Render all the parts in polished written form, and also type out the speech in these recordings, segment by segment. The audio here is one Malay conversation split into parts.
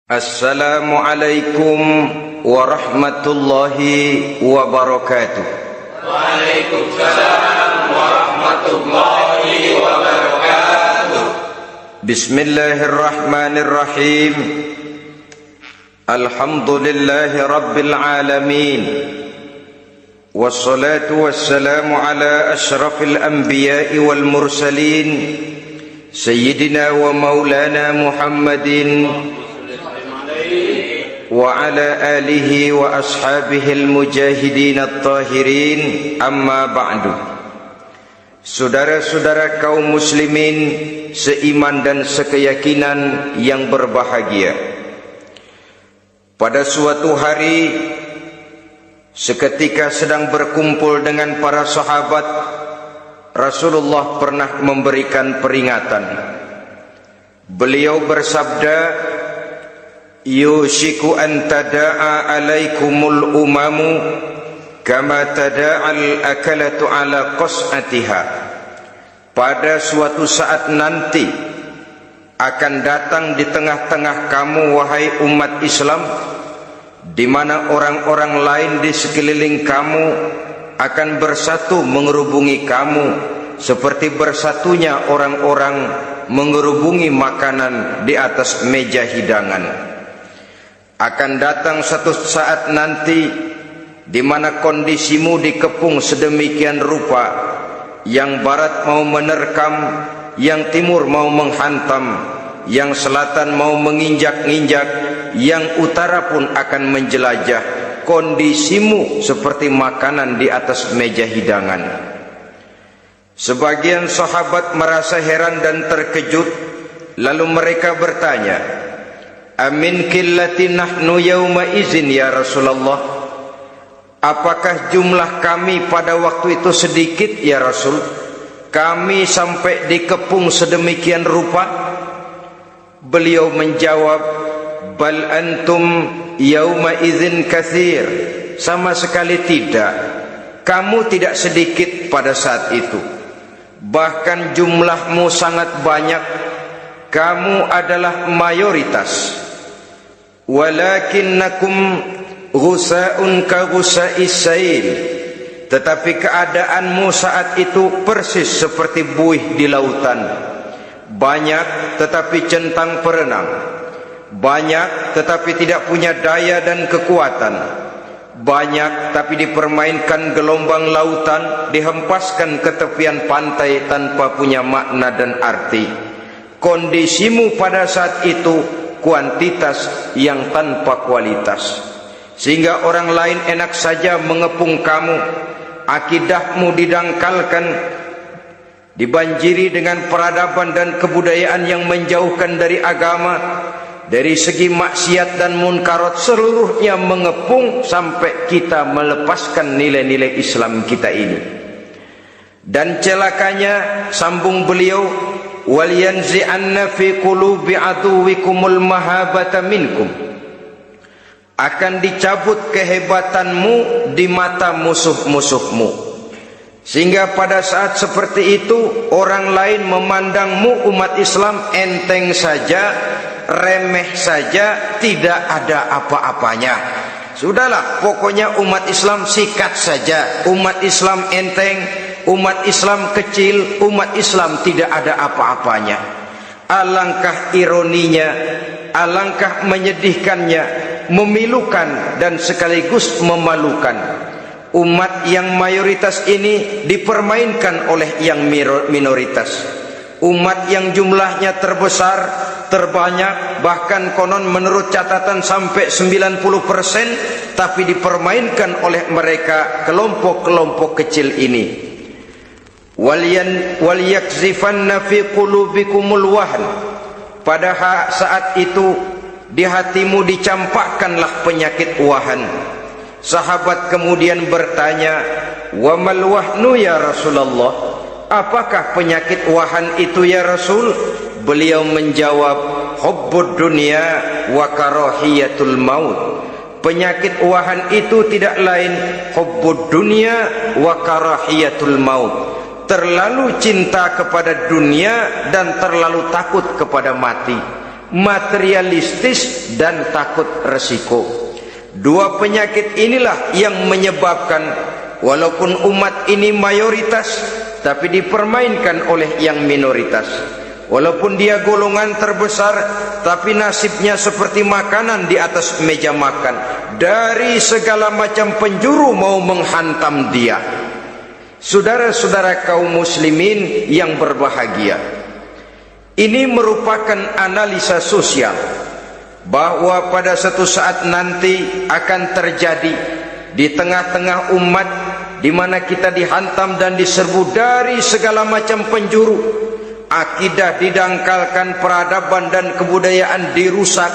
Assalamualaikum warahmatullahi wabarakatuh. Waalaikumsalam warahmatullahi wabarakatuh. Bismillahirrahmanirrahim. Alhamdulillahi rabbil alamin. Wassalatu wassalamu ala ashrafil anbiya'i wal mursalin, Sayyidina wa maulana Muhammadin wa ala alihi wa ashabihi al-mujahidin at-tahirin, amma ba'du. Saudara-saudara kaum muslimin seiman dan sekeyakinan yang berbahagia, pada suatu hari seketika sedang berkumpul dengan para sahabat, Rasulullah pernah memberikan peringatan. Beliau bersabda, yushiku an tada'a alaikumul umamu kama tada'al akalatu ala qas'atiha. Pada suatu saat nanti akan datang di tengah-tengah kamu, wahai umat Islam, di mana orang-orang lain di sekeliling kamu akan bersatu mengerubungi kamu seperti bersatunya orang-orang mengerubungi makanan di atas meja hidangan. Akan datang satu saat nanti di mana kondisimu dikepung sedemikian rupa, yang barat mau menerkam, yang timur mau menghantam, yang selatan mau menginjak-injak, yang utara pun akan menjelajah. Kondisimu seperti makanan di atas meja hidangan. Sebagian sahabat merasa heran dan terkejut, lalu mereka bertanya, amin qillati nahnu yawma izin ya Rasulullah? Apakah jumlah kami pada waktu itu sedikit ya Rasul? Kami sampai dikepung sedemikian rupa? Beliau menjawab, bal antum yawma izin katsir. Sama sekali tidak. Kamu tidak sedikit pada saat itu. Bahkan jumlahmu sangat banyak. Kamu adalah mayoritas. Walakinnakum ghusa'un ka ghusa'is sail. Tetapi keadaanmu saat itu persis seperti buih di lautan. Banyak tetapi centang perenang. Banyak tetapi tidak punya daya dan kekuatan. Banyak tapi dipermainkan gelombang lautan, dihempaskan ke tepian pantai tanpa punya makna dan arti. Kondisimu pada saat itu kuantitas yang tanpa kualitas, sehingga orang lain enak saja mengepung kamu. Akidahmu didangkalkan, dibanjiri dengan peradaban dan kebudayaan yang menjauhkan dari agama. Dari segi maksiat dan munkarat seluruhnya mengepung sampai kita melepaskan nilai-nilai Islam kita ini. Dan celakanya, sambung beliau, wal yanzi'anna fi qulubi aduwikumul mahabata minkum. Akan dicabut kehebatanmu di mata musuh-musuhmu, sehingga pada saat seperti itu orang lain memandangmu umat Islam enteng saja, remeh saja, tidak ada apa-apanya. Sudahlah, pokoknya umat Islam sikat saja. Umat Islam enteng, umat Islam kecil, umat Islam tidak ada apa-apanya. Alangkah ironinya, alangkah menyedihkannya, memilukan dan sekaligus memalukan. Umat yang mayoritas ini dipermainkan oleh yang minoritas. Umat yang jumlahnya terbesar, terbanyak, bahkan konon menurut catatan sampai 90%, tapi dipermainkan oleh mereka kelompok-kelompok kecil ini. Wal yakzifanna fi qulubikumul wahn. Pada saat itu di hatimu dicampakkanlah penyakit wahan. Sahabat kemudian bertanya, wa mal wahnu ya Rasulullah? Apakah penyakit wahan itu ya Rasul? Beliau menjawab, hubbud dunya wa karahiyatul maut. Penyakit wahan itu tidak lain hubbud dunya wa karahiyatul maut. Terlalu cinta kepada dunia dan terlalu takut kepada mati. materialistis, dan takut resiko. Dua penyakit inilah yang menyebabkan walaupun umat ini mayoritas, tapi dipermainkan oleh yang minoritas. Walaupun dia golongan terbesar, tapi nasibnya seperti makanan di atas meja makan. Dari segala macam penjuru mau menghantam dia. Saudara-saudara kaum muslimin yang berbahagia, ini merupakan analisa sosial bahwa pada suatu saat nanti akan terjadi di tengah-tengah umat di mana kita dihantam dan diserbu dari segala macam penjuru. Akidah didangkalkan, peradaban dan kebudayaan dirusak,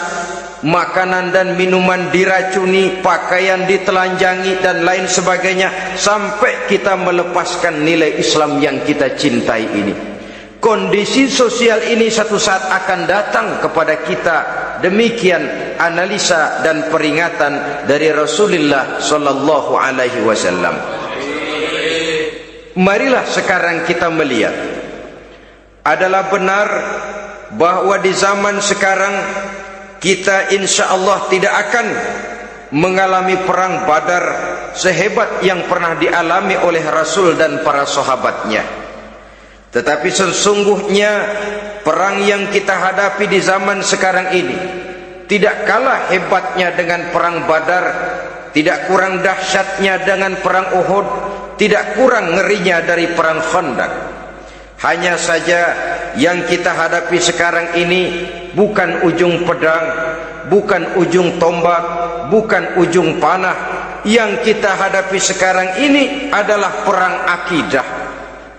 makanan dan minuman diracuni, pakaian ditelanjangi dan lain sebagainya, sampai kita melepaskan nilai Islam yang kita cintai ini. Kondisi sosial ini satu saat akan datang kepada kita. Demikian analisa dan peringatan dari Rasulullah sallallahu alaihi wasallam. Marilah sekarang kita melihat, adalah benar bahwa di zaman sekarang kita insya Allah tidak akan mengalami perang Badar sehebat yang pernah dialami oleh Rasul dan para sahabatnya. Tetapi sesungguhnya perang yang kita hadapi di zaman sekarang ini tidak kalah hebatnya dengan perang Badar, tidak kurang dahsyatnya dengan perang Uhud, tidak kurang ngerinya dari perang Khandaq. Hanya saja yang kita hadapi sekarang ini bukan ujung pedang, bukan ujung tombak, bukan ujung panah. Yang kita hadapi sekarang ini adalah perang akidah,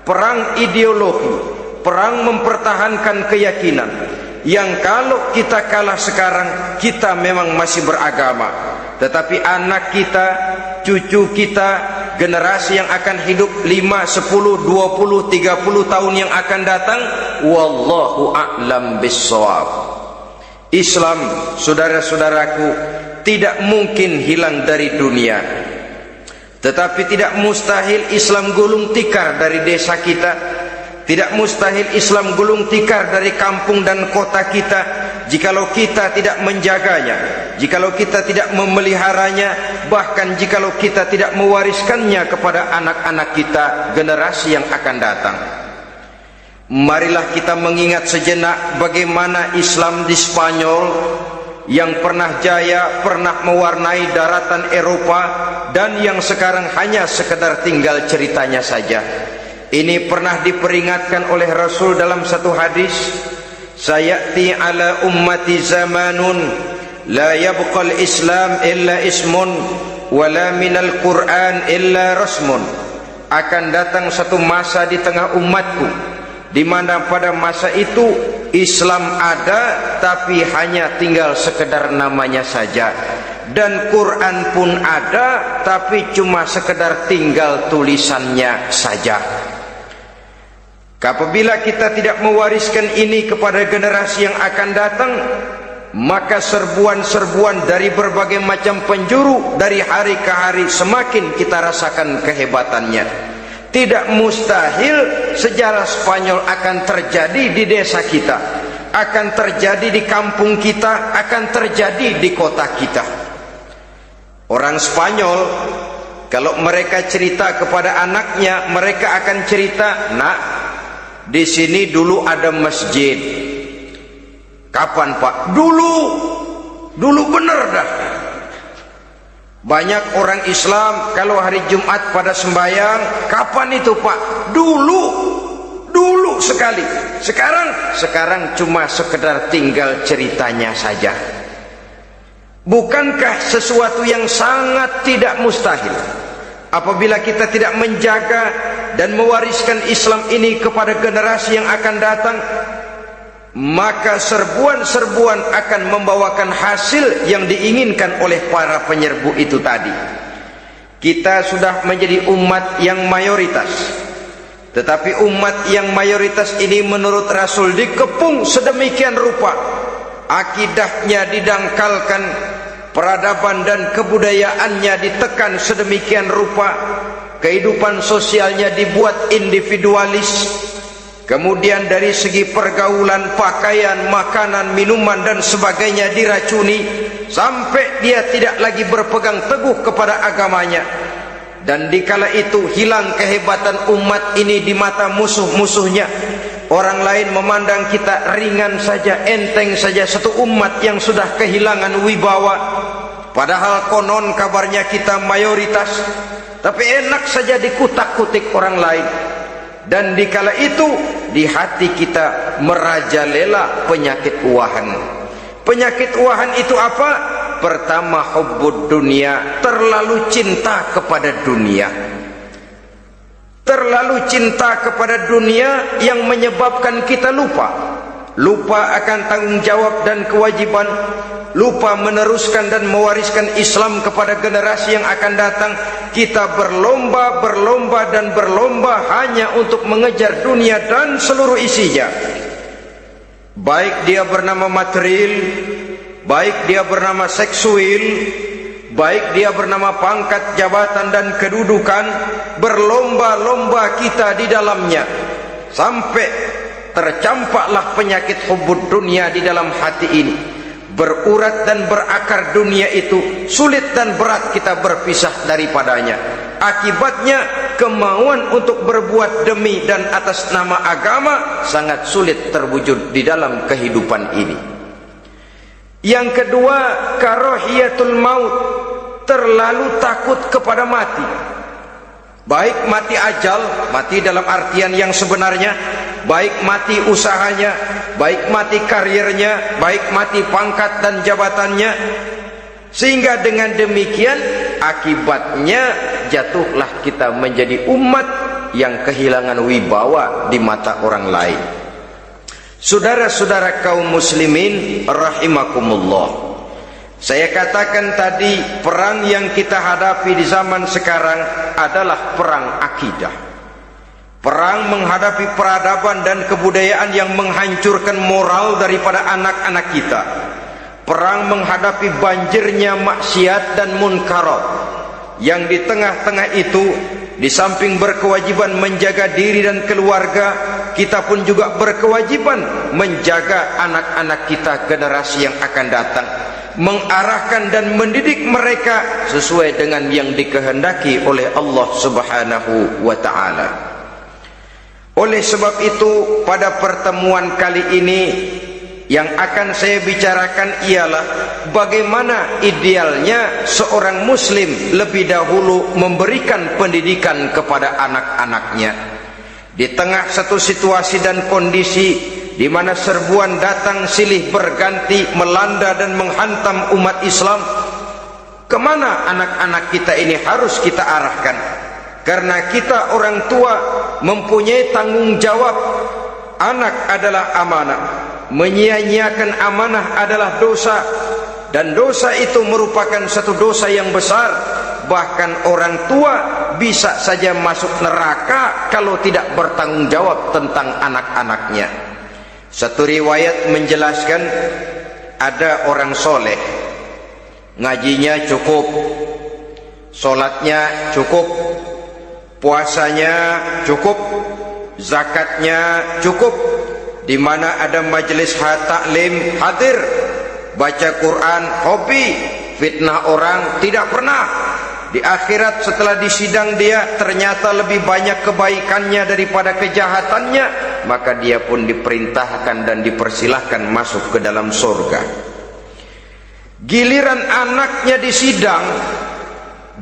perang ideologi, perang mempertahankan keyakinan. Yang kalau kita kalah sekarang, kita memang masih beragama, tetapi anak kita, cucu kita, generasi yang akan hidup 5, 10, 20, 30 tahun yang akan datang, wallahu a'lam bissawab. Islam, saudara-saudaraku, tidak mungkin hilang dari dunia, tetapi tidak mustahil Islam gulung tikar dari desa kita. Tidak mustahil Islam gulung tikar dari kampung dan kota kita, jikalau kita tidak menjaganya, jikalau kita tidak memeliharanya, bahkan jikalau kita tidak mewariskannya kepada anak-anak kita, generasi yang akan datang. Marilah kita mengingat sejenak bagaimana Islam di Spanyol yang pernah jaya, pernah mewarnai daratan Eropa, dan yang sekarang hanya sekedar tinggal ceritanya saja. Ini pernah diperingatkan oleh Rasul dalam satu hadis, sayati ala ummati zamanun la yabqal Islam illa ismun wala minal Quran illa rasmun. Akan datang satu masa di tengah umatku di mana pada masa itu Islam ada tapi hanya tinggal sekedar namanya saja, dan Quran pun ada tapi cuma sekedar tinggal tulisannya saja. Apabila kita tidak mewariskan ini kepada generasi yang akan datang, maka serbuan-serbuan dari berbagai macam penjuru dari hari ke hari semakin kita rasakan kehebatannya. Tidak mustahil sejarah Spanyol akan terjadi di desa kita, akan terjadi di kampung kita, akan terjadi di kota kita. Orang Spanyol kalau mereka cerita kepada anaknya, mereka akan cerita, "Nak, di sini dulu ada masjid." Kapan, Pak? Dulu bener dah. Banyak orang Islam kalau hari Jumat pada sembahyang, kapan itu, Pak? Dulu sekali. Sekarang cuma sekedar tinggal ceritanya saja. Bukankah sesuatu yang sangat tidak mustahil apabila kita tidak menjaga dan mewariskan Islam ini kepada generasi yang akan datang, maka serbuan-serbuan akan membawakan hasil yang diinginkan oleh para penyerbu itu tadi. Kita sudah menjadi umat yang mayoritas, tetapi umat yang mayoritas ini menurut Rasul dikepung sedemikian rupa, akidahnya didangkalkan, peradaban dan kebudayaannya ditekan sedemikian rupa, kehidupan sosialnya dibuat individualis, kemudian dari segi pergaulan, pakaian, makanan, minuman dan sebagainya diracuni sampai dia tidak lagi berpegang teguh kepada agamanya. Dan dikala itu hilang kehebatan umat ini di mata musuh-musuhnya. Orang lain memandang kita ringan saja, enteng saja, satu umat yang sudah kehilangan wibawa. Padahal konon kabarnya kita mayoritas, tapi enak saja dikutak-kutik orang lain. Dan dikala itu di hati kita merajalela penyakit uahan. Penyakit uahan itu apa? Pertama, hubbud dunia, terlalu cinta kepada dunia. Terlalu cinta kepada dunia yang menyebabkan kita lupa akan tanggung jawab dan kewajiban, lupa meneruskan dan mewariskan Islam kepada generasi yang akan datang. Kita berlomba dan berlomba hanya untuk mengejar dunia dan seluruh isinya, baik dia bernama material, baik dia bernama seksual, baik dia bernama pangkat, jabatan dan kedudukan. Berlomba-lomba kita di dalamnya sampai tercampaklah penyakit hubbud dunia di dalam hati ini. Berurat dan berakar dunia itu, sulit dan berat kita berpisah daripadanya. Akibatnya kemauan untuk berbuat demi dan atas nama agama sangat sulit terwujud di dalam kehidupan ini. Yang kedua, karahiyatul maut, terlalu takut kepada mati. Baik mati ajal, mati dalam artian yang sebenarnya, baik mati usahanya, baik mati karirnya, baik mati pangkat dan jabatannya. Sehingga dengan demikian akibatnya jatuhlah kita menjadi umat yang kehilangan wibawa di mata orang lain. Saudara-saudara kaum muslimin rahimakumullah, saya katakan tadi, perang yang kita hadapi di zaman sekarang adalah perang akidah. Perang menghadapi peradaban dan kebudayaan yang menghancurkan moral daripada anak-anak kita. Perang menghadapi banjirnya maksiat dan munkarat. Yang di tengah-tengah itu, di samping berkewajiban menjaga diri dan keluarga, kita pun juga berkewajiban menjaga anak-anak kita, generasi yang akan datang, mengarahkan dan mendidik mereka sesuai dengan yang dikehendaki oleh Allah Subhanahu wa ta'ala. Oleh sebab itu, pada pertemuan kali ini yang akan saya bicarakan ialah bagaimana idealnya seorang muslim lebih dahulu memberikan pendidikan kepada anak-anaknya. Di tengah satu situasi dan kondisi di mana serbuan datang silih berganti melanda dan menghantam umat Islam, kemana anak-anak kita ini harus kita arahkan? Karena kita orang tua mempunyai tanggung jawab. Anak adalah amanah, menyia-nyiakan amanah adalah dosa, dan dosa itu merupakan satu dosa yang besar. Bahkan orang tua bisa saja masuk neraka kalau tidak bertanggung jawab tentang anak-anaknya. Satu riwayat menjelaskan ada orang soleh, ngajinya cukup, solatnya cukup, puasanya cukup, zakatnya cukup, di mana ada majelis taklim hadir, baca Quran hobi, fitnah orang tidak pernah. Di akhirat setelah disidang dia ternyata lebih banyak kebaikannya daripada kejahatannya, maka dia pun diperintahkan dan dipersilahkan masuk ke dalam surga. Giliran anaknya disidang,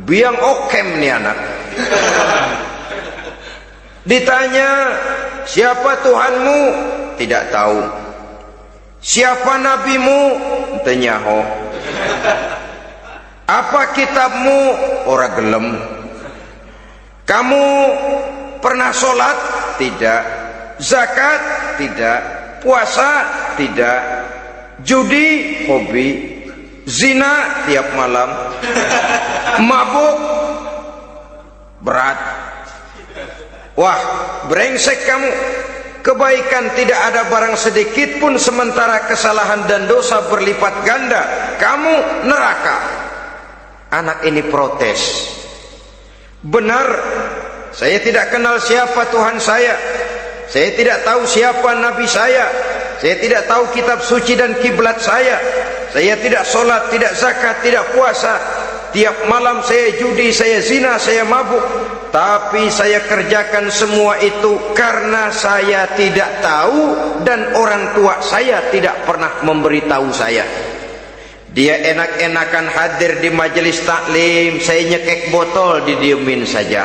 biang okem nih anak. Ditanya, siapa Tuhanmu? Tidak tahu. Siapa nabimu? Tenyaho. Apa kitabmu? Ora gelem. Kamu pernah sholat? Tidak. Zakat? Tidak. Puasa? Tidak. Judi? Hobi. Zina? Tiap malam. Mabuk? Berat. Wah, brengsek kamu. Kebaikan tidak ada barang sedikit pun, sementara kesalahan dan dosa berlipat ganda. Kamu neraka. Anak ini protes. Benar, saya tidak kenal siapa Tuhan saya. Saya tidak tahu siapa nabi saya tidak tahu kitab suci dan kiblat saya tidak sholat, tidak zakat, tidak puasa. Tiap malam saya judi, saya zina, saya mabuk. Tapi saya kerjakan semua itu karena saya tidak tahu dan orang tua saya tidak pernah memberitahu saya. Dia enak-enakan hadir di majelis taklim, saya nyekek botol, didiemin saja.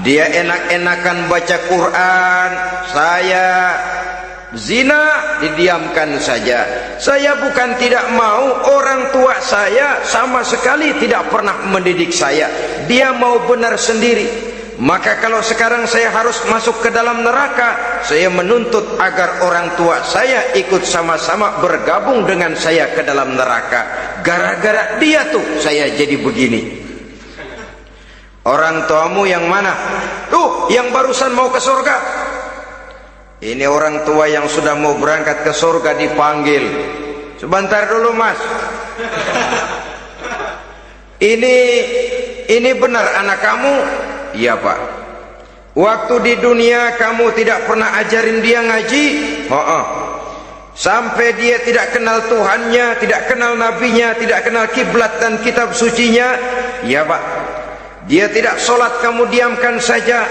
Dia enak-enakan baca Quran, saya zina, didiamkan saja. Saya bukan tidak mau, orang tua saya sama sekali tidak pernah mendidik saya. Dia mau benar sendiri. Maka kalau sekarang saya harus masuk ke dalam neraka, saya menuntut agar orang tua saya ikut sama-sama bergabung dengan saya ke dalam neraka. Gara-gara dia tuh saya jadi begini. Orang tuamu yang mana? Tuh, yang barusan mau ke surga. Ini orang tua yang sudah mau berangkat ke surga dipanggil. Sebentar dulu, Mas. Ini benar anak kamu? Iya, Pak. Waktu di dunia kamu tidak pernah ajarin dia ngaji? Sampai dia tidak kenal Tuhannya, tidak kenal nabinya, tidak kenal kiblat dan kitab sucinya? Iya, Pak. Dia tidak sholat, kamu diamkan saja.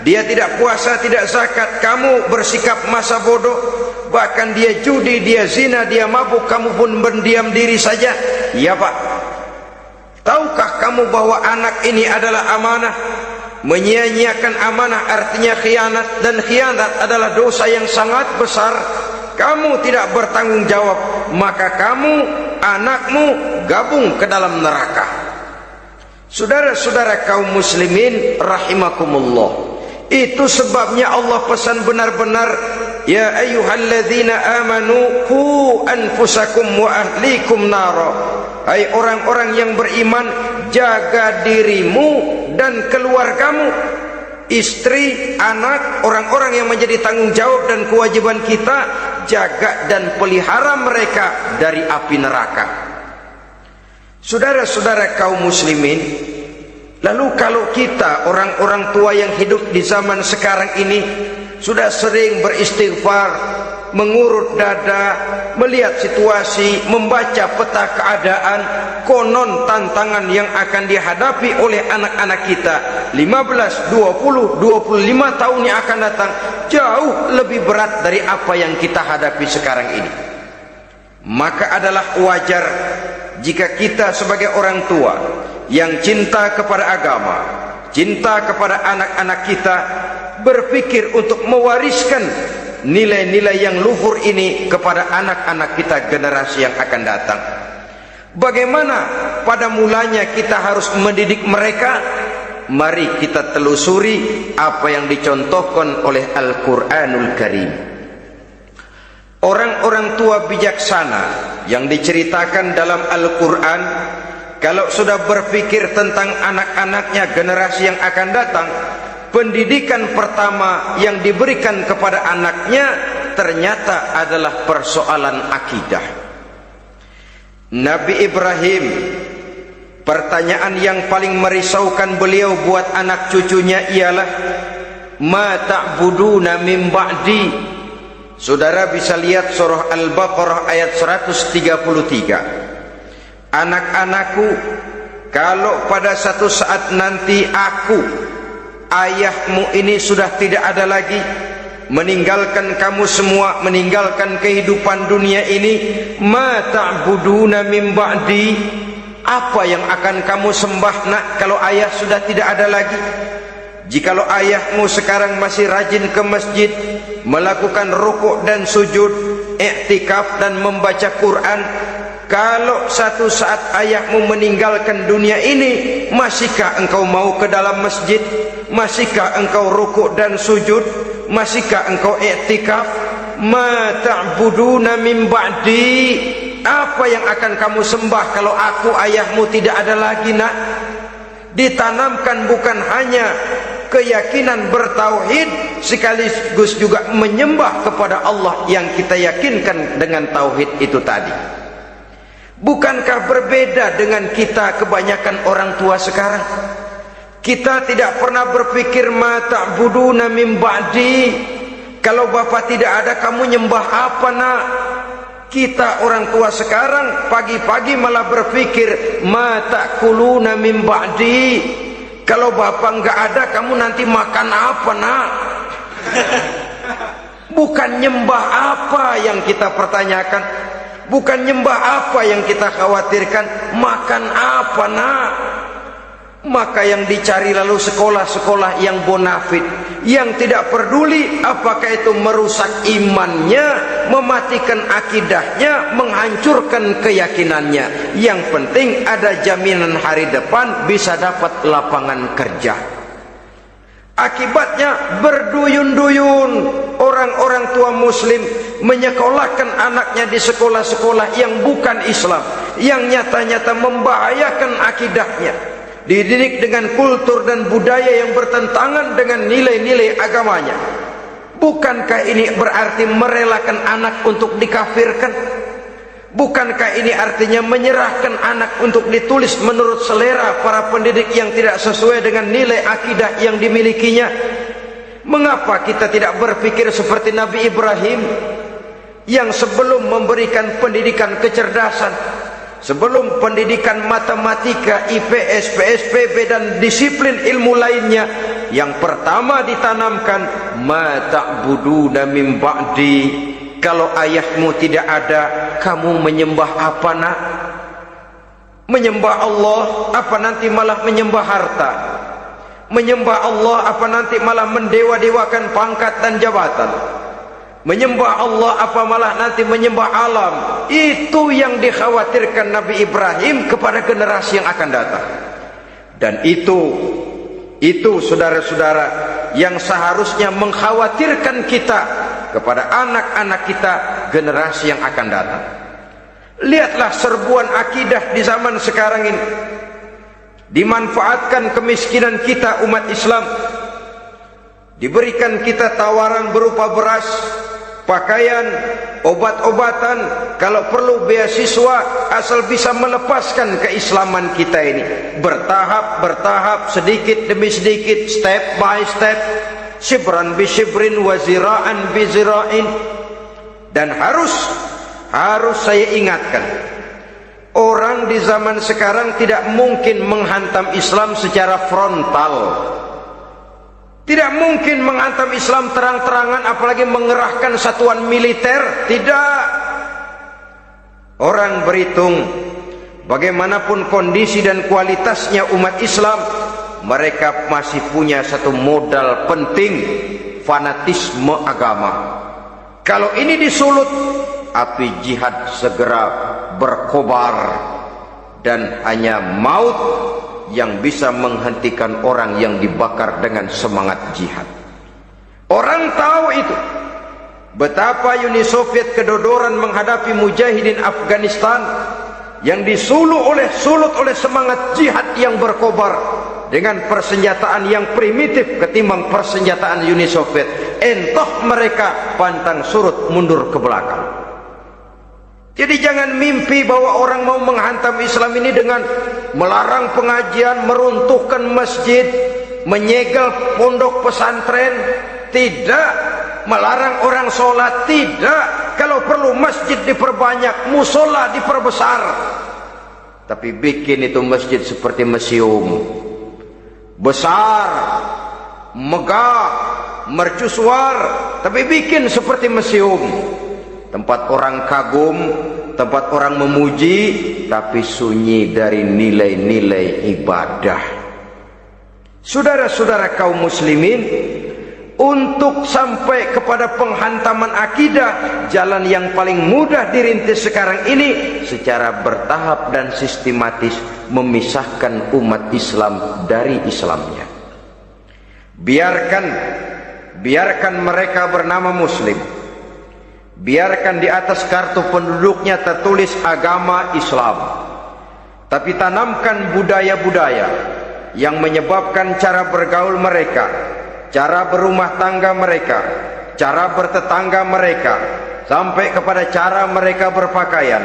Dia tidak puasa, tidak zakat, kamu bersikap masa bodoh. Bahkan dia judi, dia zina, dia mabuk, kamu pun berdiam diri saja. Iya, Pak. Tahukah kamu bahwa anak ini adalah amanah? Menyia-nyiakan amanah artinya khianat, dan khianat adalah dosa yang sangat besar. Kamu tidak bertanggung jawab, maka kamu, anakmu gabung ke dalam neraka. Saudara-saudara kaum muslimin rahimakumullah, itu sebabnya Allah pesan benar-benar, ya ayyuhalladzina amanu qu anfusakum wa ahlikum nara. Hai orang-orang yang beriman, jaga dirimu dan keluargamu, istri, anak, orang-orang yang menjadi tanggung jawab dan kewajiban kita, jaga dan pelihara mereka dari api neraka. Saudara-saudara kaum muslimin, lalu kalau kita orang-orang tua yang hidup di zaman sekarang ini sudah sering beristighfar, mengurut dada, melihat situasi, membaca peta keadaan, konon tantangan yang akan dihadapi oleh anak-anak kita 15, 20, 25 tahun yang akan datang jauh lebih berat dari apa yang kita hadapi sekarang ini. Maka adalah wajar jika kita sebagai orang tua yang cinta kepada agama, cinta kepada anak-anak kita, berpikir untuk mewariskan nilai-nilai yang luhur ini kepada anak-anak kita generasi yang akan datang. Bagaimana pada mulanya kita harus mendidik mereka? Mari kita telusuri apa yang dicontohkan oleh Al-Quranul Karim. Orang-orang tua bijaksana yang diceritakan dalam Al-Quran, kalau sudah berpikir tentang anak-anaknya generasi yang akan datang, pendidikan pertama yang diberikan kepada anaknya ternyata adalah persoalan akidah. Nabi Ibrahim, pertanyaan yang paling merisaukan beliau buat anak cucunya ialah, ma ta'buduna min ba'di. Saudara bisa lihat surah Al-Baqarah ayat 133. Anak-anakku, kalau pada satu saat nanti aku, ayahmu ini sudah tidak ada lagi, meninggalkan kamu semua, meninggalkan kehidupan dunia ini, ma ta'buduna min ba'di, apa yang akan kamu sembah nak kalau ayah sudah tidak ada lagi? Jikalau ayahmu sekarang masih rajin ke masjid, melakukan rukuk dan sujud, i'tikaf dan membaca Quran, kalau satu saat ayahmu meninggalkan dunia ini, masihkah engkau mau ke dalam masjid? Masihkah engkau rukuk dan sujud? Masihkah engkau i'tikaf? Ma ta'buduna min ba'di, apa yang akan kamu sembah kalau aku ayahmu tidak ada lagi nak? Ditanamkan bukan hanya keyakinan bertauhid, sekaligus juga menyembah kepada Allah yang kita yakinkan dengan tauhid itu tadi. Bukankah berbeda dengan kita kebanyakan orang tua sekarang? Kita tidak pernah berpikir ma ta'buduna min ba'di. Kalau bapak tidak ada, kamu nyembah apa nak? Kita orang tua sekarang pagi-pagi malah berpikir ma ta'kuluna min ba'di. Kalau bapak enggak ada, kamu nanti makan apa nak? Bukan nyembah apa yang kita pertanyakan, bukan nyembah apa yang kita khawatirkan, makan apa nak? Maka yang dicari lalu sekolah-sekolah yang bonafit, yang tidak peduli apakah itu merusak imannya, mematikan akidahnya, menghancurkan keyakinannya. Yang penting ada jaminan hari depan bisa dapat lapangan kerja. Akibatnya berduyun-duyun orang-orang tua muslim menyekolahkan anaknya di sekolah-sekolah yang bukan Islam, yang nyata-nyata membahayakan akidahnya, dididik dengan kultur dan budaya yang bertentangan dengan nilai-nilai agamanya. Bukankah ini berarti merelakan anak untuk dikafirkan? Bukankah ini artinya menyerahkan anak untuk ditulis menurut selera para pendidik yang tidak sesuai dengan nilai akidah yang dimilikinya? Mengapa kita tidak berpikir seperti Nabi Ibrahim, yang sebelum memberikan pendidikan kecerdasan, sebelum pendidikan matematika, IPS, PSPB dan disiplin ilmu lainnya, yang pertama ditanamkan ma ta'buduna min ba'di. Kalau ayahmu tidak ada, kamu menyembah apa nak? Menyembah Allah apa nanti malah menyembah harta? Menyembah Allah apa nanti malah mendewa-dewakan pangkat dan jabatan? Menyembah Allah apa malah nanti menyembah alam? Itu yang dikhawatirkan Nabi Ibrahim kepada generasi yang akan datang. Dan itu saudara-saudara yang seharusnya mengkhawatirkan kita kepada anak-anak kita, generasi yang akan datang. Lihatlah serbuan akidah di zaman sekarang ini. Dimanfaatkan kemiskinan kita umat Islam. Diberikan kita tawaran berupa beras, pakaian, obat-obatan, kalau perlu beasiswa, asal bisa melepaskan keislaman kita ini. Bertahap, sedikit demi sedikit, step by step, shibran bi shibrin wa zira'an bi zira'in. Dan harus saya ingatkan, orang di zaman sekarang tidak mungkin menghantam Islam secara frontal. Tidak mungkin menghantam Islam terang-terangan, apalagi mengerahkan satuan militer. Tidak. Orang berhitung bagaimanapun kondisi dan kualitasnya umat Islam, mereka masih punya satu modal penting, fanatisme agama. Kalau ini disulut, api jihad segera berkobar, dan hanya maut yang bisa menghentikan orang yang dibakar dengan semangat jihad. Orang tahu itu. Betapa Uni Soviet kedodoran menghadapi mujahidin Afghanistan yang disulut oleh semangat jihad yang berkobar dengan persenjataan yang primitif ketimbang persenjataan Uni Soviet. Entah mereka pantang surut mundur ke belakang. Jadi jangan mimpi bahwa orang mau menghantam Islam ini dengan melarang pengajian, meruntuhkan masjid, menyegel pondok pesantren. Tidak. Melarang orang sholat. Tidak. Kalau perlu masjid diperbanyak, musola diperbesar. Tapi bikin itu masjid seperti museum, besar, megah, mercusuar, tapi bikin seperti museum. Tempat orang kagum, tempat orang memuji, tapi sunyi dari nilai-nilai ibadah. Saudara-saudara kaum muslimin, untuk sampai kepada penghantaman akidah, jalan yang paling mudah dirintis sekarang ini secara bertahap dan sistematis, memisahkan umat Islam dari Islamnya. Biarkan mereka bernama muslim. Biarkan di atas kartu penduduknya tertulis agama Islam. Tapi tanamkan budaya-budaya yang menyebabkan cara bergaul mereka, cara berumah tangga mereka, cara bertetangga mereka, sampai kepada cara mereka berpakaian,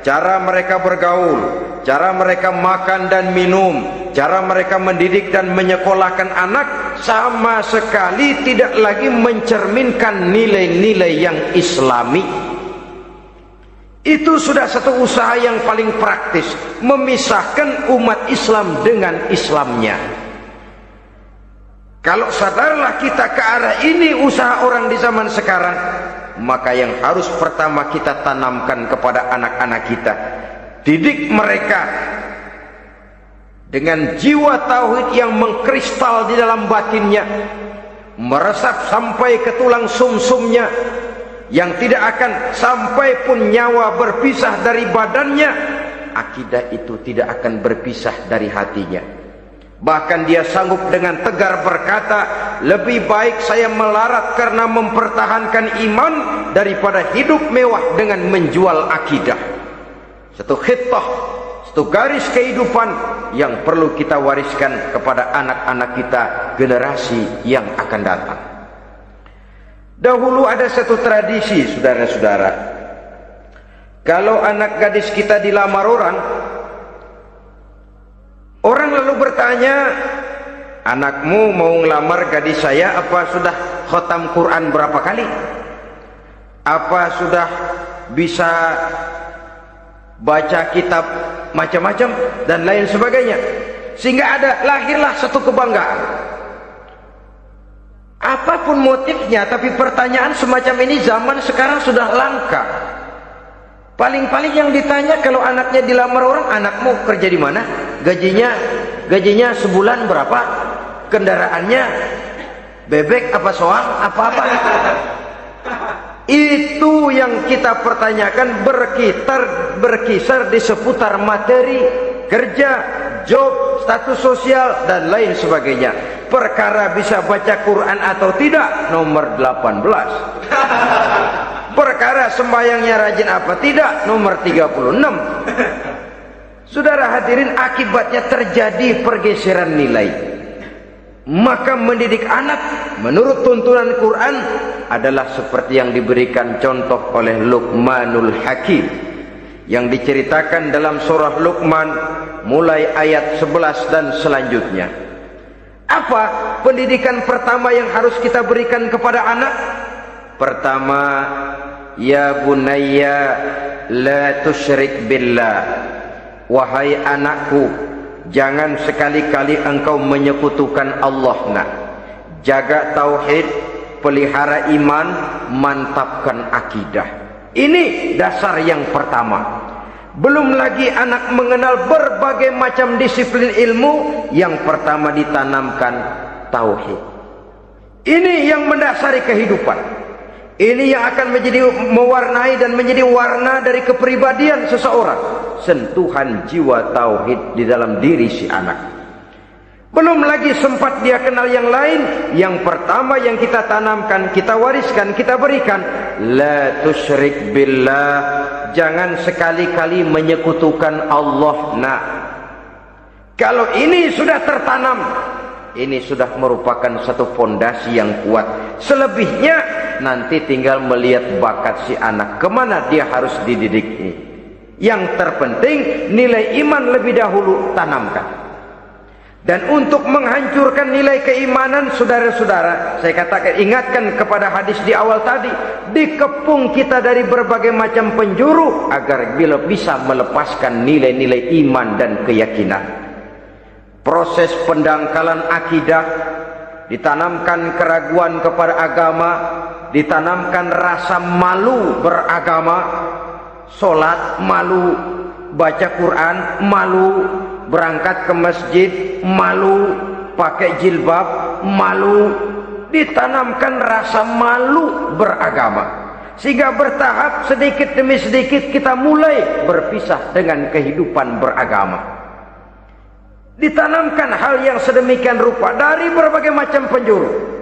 cara mereka bergaul, cara mereka makan dan minum, cara mereka mendidik dan menyekolahkan anak sama sekali tidak lagi mencerminkan nilai-nilai yang islami. Itu sudah satu usaha yang paling praktis, memisahkan umat Islam dengan Islamnya. Kalau sadarlah kita ke arah ini usaha orang di zaman sekarang, maka yang harus pertama kita tanamkan kepada anak-anak kita, didik mereka dengan jiwa tauhid yang mengkristal di dalam batinnya, meresap sampai ke tulang sumsumnya, yang tidak akan sampai pun nyawa berpisah dari badannya. Akidah itu tidak akan berpisah dari hatinya. Bahkan dia sanggup dengan tegar berkata, lebih baik saya melarat karena mempertahankan iman daripada hidup mewah dengan menjual akidah. Satu khittah, satu garis kehidupan yang perlu kita wariskan kepada anak-anak kita, generasi yang akan datang. Dahulu ada satu tradisi, saudara-saudara. Kalau anak gadis kita dilamar orang lalu bertanya, anakmu mau ngelamar gadis saya, apa sudah khatam Quran berapa kali? Apa sudah bisa baca kitab macam-macam dan lain sebagainya? Sehingga lahirlah satu kebanggaan. Apapun motifnya, tapi pertanyaan semacam ini zaman sekarang sudah langka. Paling-paling yang ditanya kalau anaknya dilamar orang, anakmu kerja di mana? Gajinya sebulan berapa? Kendaraannya bebek apa soang apa-apa? Itu yang kita pertanyakan, berkisar di seputar materi, kerja, job, status sosial dan lain sebagainya. Perkara bisa baca Quran atau tidak nomor 18. Perkara sembahyangnya rajin apa tidak nomor 36. Saudara hadirin, akibatnya terjadi pergeseran nilai. Maka mendidik anak menurut tuntunan Quran adalah seperti yang diberikan contoh oleh Luqmanul Hakim, yang diceritakan dalam surah Luqman mulai ayat 11 dan selanjutnya. Apa pendidikan pertama yang harus kita berikan kepada anak? Pertama, ya bunayya la tusyrik billah. Wahai anakku, jangan sekali-kali engkau menyekutukan Allah. Nak, jaga tauhid, pelihara iman, mantapkan akidah. Ini dasar yang pertama. Belum lagi anak mengenal berbagai macam disiplin ilmu, yang pertama ditanamkan tauhid. Ini yang mendasari kehidupan. Ini yang akan menjadi mewarnai dan menjadi warna dari kepribadian seseorang. Sentuhan jiwa tauhid di dalam diri si anak. Belum lagi sempat dia kenal yang lain. Yang pertama yang kita tanamkan, kita wariskan, kita berikan, la tusyrik billah. Jangan sekali-kali menyekutukan Allah. Nah, kalau ini sudah tertanam, ini sudah merupakan satu fondasi yang kuat. Selebihnya nanti tinggal melihat bakat si anak, kemana dia harus dididik ini. Yang terpenting nilai iman lebih dahulu tanamkan. Dan untuk menghancurkan nilai keimanan, saudara-saudara, saya katakan, ingatkan kepada hadis di awal tadi, dikepung kita dari berbagai macam penjuru agar bila bisa melepaskan nilai-nilai iman dan keyakinan. Proses pendangkalan akidah, ditanamkan keraguan kepada agama, ditanamkan rasa malu beragama, sholat malu, baca Quran malu, berangkat ke masjid malu, pakai jilbab malu. Ditanamkan rasa malu beragama, sehingga bertahap sedikit demi sedikit kita mulai berpisah dengan kehidupan beragama. Ditanamkan hal yang sedemikian rupa dari berbagai macam penjuru.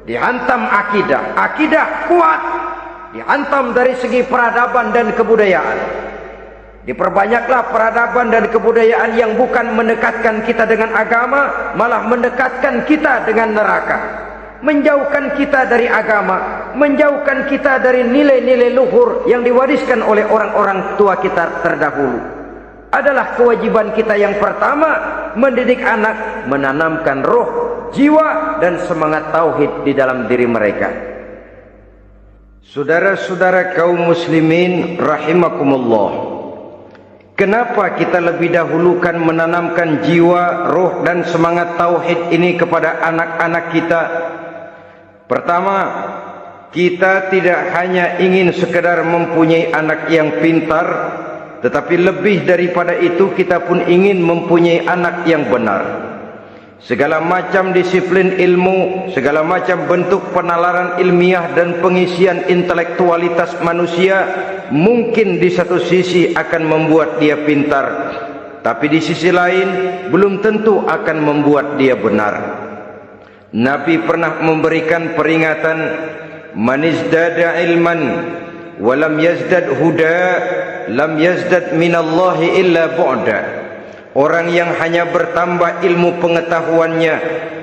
Dihantam akidah kuat, dihantam dari segi peradaban dan kebudayaan. Diperbanyaklah peradaban dan kebudayaan yang bukan mendekatkan kita dengan agama, malah mendekatkan kita dengan neraka. Menjauhkan kita dari agama, menjauhkan kita dari nilai-nilai luhur yang diwariskan oleh orang-orang tua kita terdahulu. adalah kewajiban kita yang pertama, mendidik anak, menanamkan roh, jiwa dan semangat tauhid di dalam diri mereka. Saudara-saudara kaum muslimin rahimakumullah, kenapa kita lebih dahulukan menanamkan jiwa, roh dan semangat tauhid ini kepada anak-anak kita? Pertama, kita tidak hanya ingin sekedar mempunyai anak yang pintar, tetapi lebih daripada itu kita pun ingin mempunyai anak yang benar. Segala macam disiplin ilmu, segala macam bentuk penalaran ilmiah dan pengisian intelektualitas manusia mungkin di satu sisi akan membuat dia pintar, tapi di sisi lain belum tentu akan membuat dia benar. Nabi pernah memberikan peringatan, man izdada ilman walam yazdad huda lam yazdad minallahi illa bu'da. Orang yang hanya bertambah ilmu pengetahuannya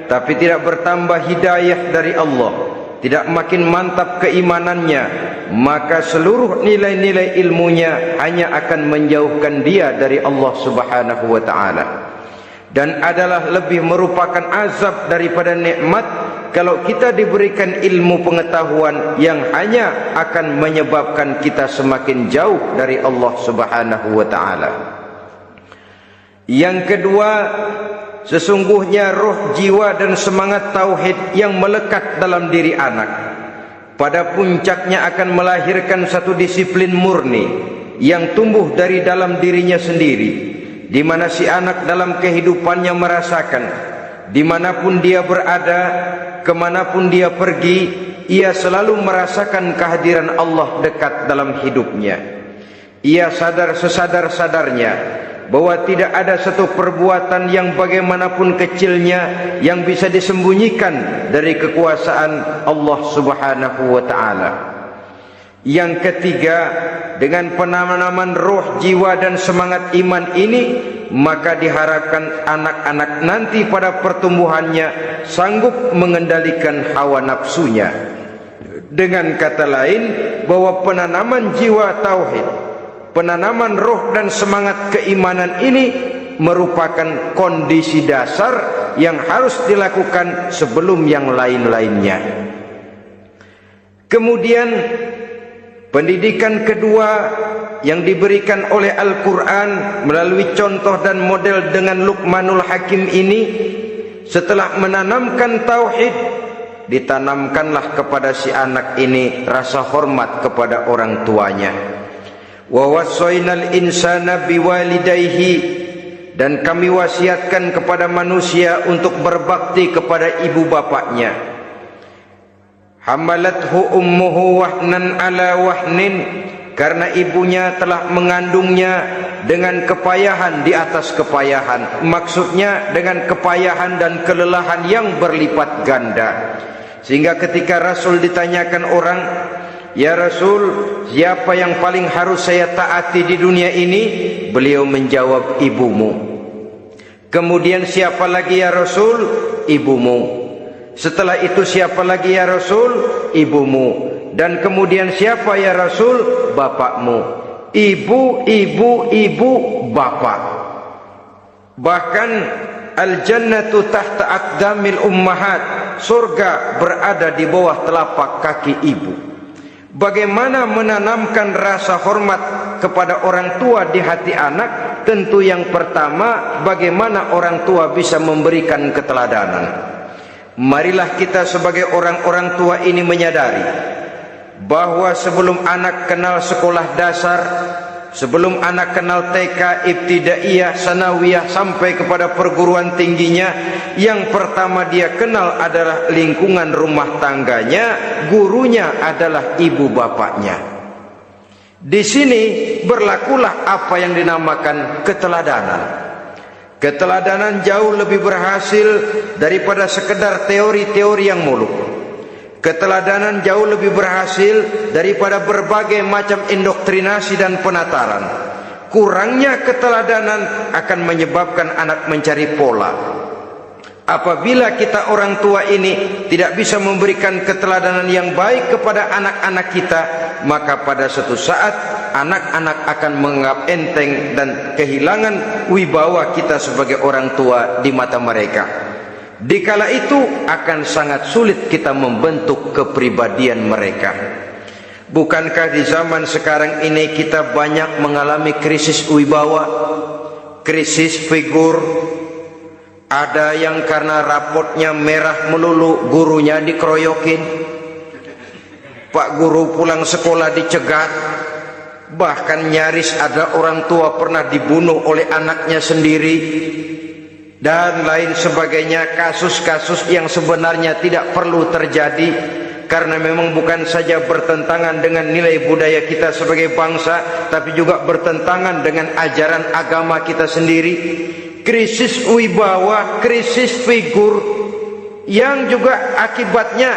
tapi tidak bertambah hidayah dari Allah, tidak makin mantap keimanannya, maka seluruh nilai-nilai ilmunya hanya akan menjauhkan dia dari Allah Subhanahu wa taala. Dan adalah lebih merupakan azab daripada nikmat kalau kita diberikan ilmu pengetahuan yang hanya akan menyebabkan kita semakin jauh dari Allah Subhanahu wa taala. Yang kedua, sesungguhnya roh, jiwa dan semangat tauhid yang melekat dalam diri anak pada puncaknya akan melahirkan satu disiplin murni yang tumbuh dari dalam dirinya sendiri, di mana si anak dalam kehidupannya merasakan dimanapun dia berada, kemanapun dia pergi, ia selalu merasakan kehadiran Allah dekat dalam hidupnya. Ia sadar sesadar-sadarnya bahwa tidak ada satu perbuatan yang bagaimanapun kecilnya yang bisa disembunyikan dari kekuasaan Allah Subhanahu wa taala. Yang ketiga, dengan penanaman roh, jiwa dan semangat iman ini, maka diharapkan anak-anak nanti pada pertumbuhannya sanggup mengendalikan hawa nafsunya. Dengan kata lain, bahwa penanaman jiwa tauhid, penanaman roh dan semangat keimanan ini merupakan kondisi dasar yang harus dilakukan sebelum yang lain-lainnya. Kemudian pendidikan kedua yang diberikan oleh Al-Quran melalui contoh dan model dengan Luqmanul Hakim ini, setelah menanamkan tauhid, ditanamkanlah kepada si anak ini rasa hormat kepada orang tuanya. Wa wassaynal insana biwalidayhi, dan kami wasiatkan kepada manusia untuk berbakti kepada ibu bapaknya. Hamalathu ummuhu wahnan ala wahnin, karena ibunya telah mengandungnya dengan kepayahan di atas kepayahan, maksudnya dengan kepayahan dan kelelahan yang berlipat ganda. Sehingga ketika Rasul ditanyakan orang, "Ya Rasul, siapa yang paling harus saya taati di dunia ini?" Beliau menjawab, "Ibumu." Kemudian, "Siapa lagi ya Rasul?" "Ibumu." Setelah itu, "Siapa lagi ya Rasul?" "Ibumu." Dan kemudian, "Siapa ya Rasul?" "Bapakmu." Ibu, ibu, ibu, bapak. Bahkan al-jannatu tahta aqdamil ummahat, surga berada di bawah telapak kaki ibu. Bagaimana menanamkan rasa hormat kepada orang tua di hati anak? Tentu yang pertama, bagaimana orang tua bisa memberikan keteladanan. Marilah kita sebagai orang-orang tua ini menyadari bahwa sebelum anak kenal sekolah dasar, sebelum anak kenal TK, ibtidaiyah, sanawiyah sampai kepada perguruan tingginya, yang pertama dia kenal adalah lingkungan rumah tangganya, gurunya adalah ibu bapaknya. Di sini berlakulah apa yang dinamakan keteladanan. Keteladanan jauh lebih berhasil daripada sekedar teori-teori yang muluk. Keteladanan jauh lebih berhasil daripada berbagai macam indoktrinasi dan penataran. Kurangnya keteladanan akan menyebabkan anak mencari pola. Apabila kita orang tua ini tidak bisa memberikan keteladanan yang baik kepada anak-anak kita, maka pada suatu saat anak-anak akan menganggap enteng dan kehilangan wibawa kita sebagai orang tua di mata mereka. Dikala itu akan sangat sulit kita membentuk kepribadian mereka. Bukankah di zaman sekarang ini kita banyak mengalami krisis wibawa, krisis figur? Ada yang karena rapotnya merah melulu, gurunya dikeroyokin. Pak guru pulang sekolah dicegat. Bahkan nyaris ada orang tua pernah dibunuh oleh anaknya sendiri. Dan lain sebagainya, kasus-kasus yang sebenarnya tidak perlu terjadi, karena memang bukan saja bertentangan dengan nilai budaya kita sebagai bangsa, tapi juga bertentangan dengan ajaran agama kita sendiri. Krisis wibawa, krisis figur, yang juga akibatnya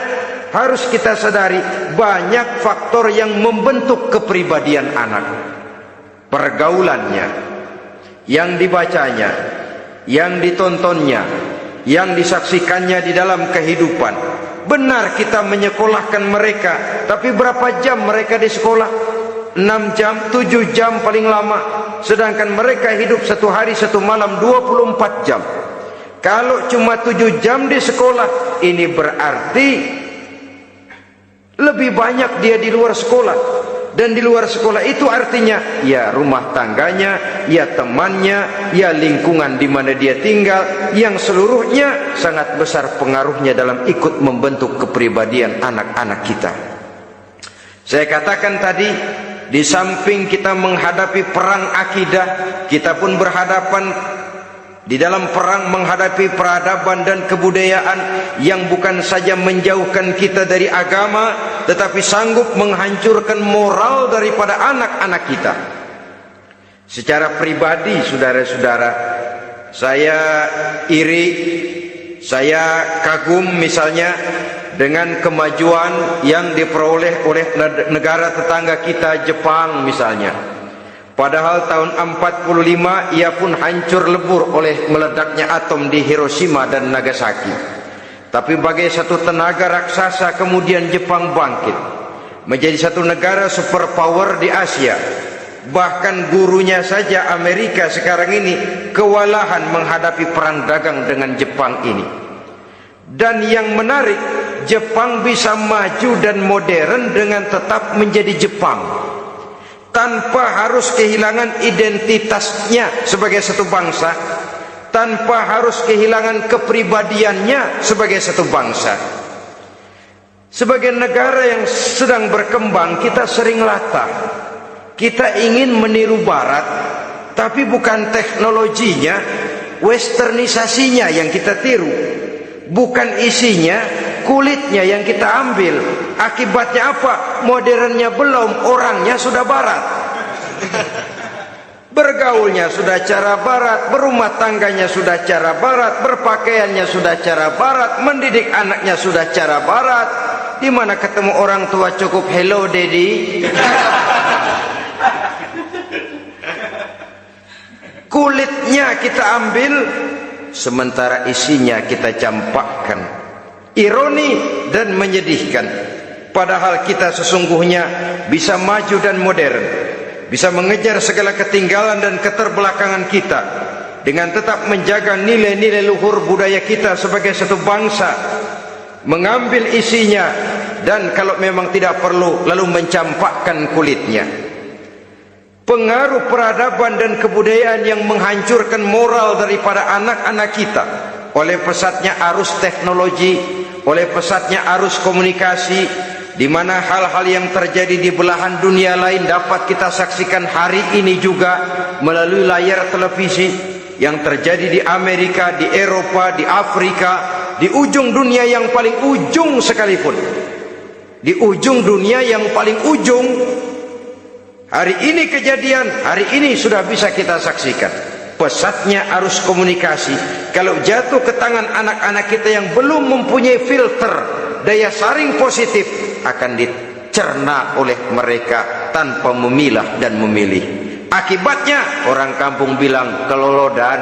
harus kita sadari banyak faktor yang membentuk kepribadian anak. Pergaulannya, yang dibacanya, yang ditontonnya, yang disaksikannya di dalam kehidupan. Benar kita menyekolahkan mereka, tapi berapa jam mereka di sekolah? 6 jam, 7 jam paling lama. Sedangkan mereka hidup satu hari satu malam 24 jam. Kalau cuma 7 jam di sekolah, ini berarti lebih banyak dia di luar sekolah. Dan di luar sekolah itu artinya ya rumah tangganya, ya temannya, ya lingkungan di mana dia tinggal, yang seluruhnya sangat besar pengaruhnya dalam ikut membentuk kepribadian anak-anak kita. Saya katakan tadi, di samping kita menghadapi perang akidah, kita pun berhadapan di dalam perang menghadapi peradaban dan kebudayaan yang bukan saja menjauhkan kita dari agama, tetapi sanggup menghancurkan moral daripada anak-anak kita. Secara pribadi, saudara-saudara, saya iri, saya kagum misalnya dengan kemajuan yang diperoleh oleh negara tetangga kita, Jepang misalnya. Padahal tahun 45 ia pun hancur lebur oleh meledaknya atom di Hiroshima dan Nagasaki. Tapi bagai satu tenaga raksasa kemudian Jepang bangkit menjadi satu negara superpower di Asia. Bahkan gurunya saja Amerika sekarang ini kewalahan menghadapi perang dagang dengan Jepang ini. Dan yang menarik, Jepang bisa maju dan modern dengan tetap menjadi Jepang, tanpa harus kehilangan identitasnya sebagai satu bangsa, tanpa harus kehilangan kepribadiannya sebagai satu bangsa. Sebagai negara yang sedang berkembang, kita sering latah. Kita ingin meniru Barat, tapi bukan teknologinya, westernisasinya yang kita tiru. Bukan isinya, kulitnya yang kita ambil. Akibatnya apa? Modernnya belum, orangnya sudah Barat. Bergaulnya sudah cara Barat, berumah tangganya sudah cara Barat, berpakaiannya sudah cara Barat, mendidik anaknya sudah cara Barat. Di mana ketemu orang tua cukup hello daddy. Kulitnya kita ambil, sementara isinya kita campakkan. Ironi dan menyedihkan. Padahal kita sesungguhnya bisa maju dan modern, bisa mengejar segala ketinggalan dan keterbelakangan kita, dengan tetap menjaga nilai-nilai luhur budaya kita sebagai satu bangsa, mengambil isinya, dan kalau memang tidak perlu lalu mencampakkan kulitnya. Pengaruh peradaban dan kebudayaan yang menghancurkan moral daripada anak-anak kita oleh pesatnya arus teknologi, oleh pesatnya arus komunikasi, di mana hal-hal yang terjadi di belahan dunia lain dapat kita saksikan hari ini juga melalui layar televisi, yang terjadi di Amerika, di Eropa, di Afrika, di ujung dunia yang paling ujung sekalipun. Di ujung dunia yang paling ujung, hari ini kejadian, hari ini sudah bisa kita saksikan. Pesatnya arus komunikasi, kalau jatuh ke tangan anak-anak kita yang belum mempunyai filter daya saring positif, akan dicerna oleh mereka tanpa memilah dan memilih. Akibatnya orang kampung bilang kelolodan.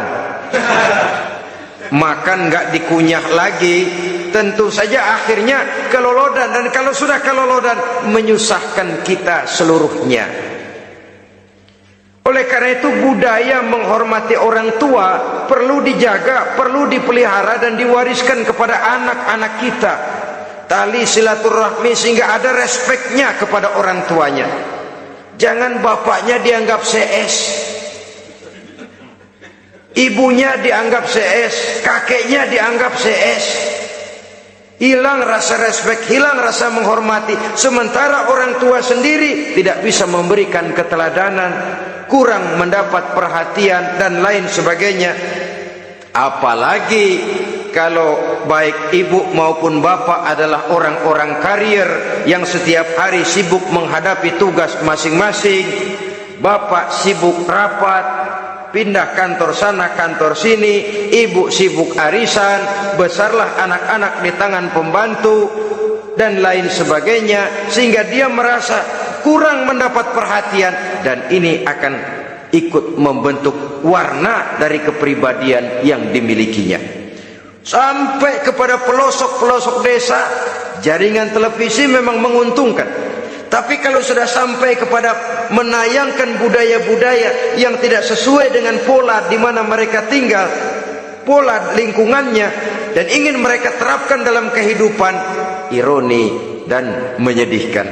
makan nggak dikunyah lagi, tentu saja akhirnya kelolodan, dan kalau sudah kelolodan menyusahkan kita seluruhnya. Oleh karena itu budaya menghormati orang tua perlu dijaga, perlu dipelihara dan diwariskan kepada anak-anak kita. Tali silaturahmi sehingga ada respeknya kepada orang tuanya. Jangan bapaknya dianggap CS, ibunya dianggap CS, kakeknya dianggap CS. Hilang rasa respek, hilang rasa menghormati. Sementara orang tua sendiri tidak bisa memberikan keteladanan, kurang mendapat perhatian dan lain sebagainya. Apalagi kalau baik ibu maupun bapak adalah orang-orang karier yang setiap hari sibuk menghadapi tugas masing-masing. Bapak sibuk rapat, pindah kantor sana kantor sini, ibu sibuk arisan, besarlah anak-anak di tangan pembantu dan lain sebagainya, sehingga dia merasa kurang mendapat perhatian, dan ini akan ikut membentuk warna dari kepribadian yang dimilikinya. Sampai kepada pelosok-pelosok desa, jaringan televisi memang menguntungkan. Tapi kalau sudah sampai kepada menayangkan budaya-budaya yang tidak sesuai dengan pola di mana mereka tinggal, pola lingkungannya, dan ingin mereka terapkan dalam kehidupan, ironi dan menyedihkan.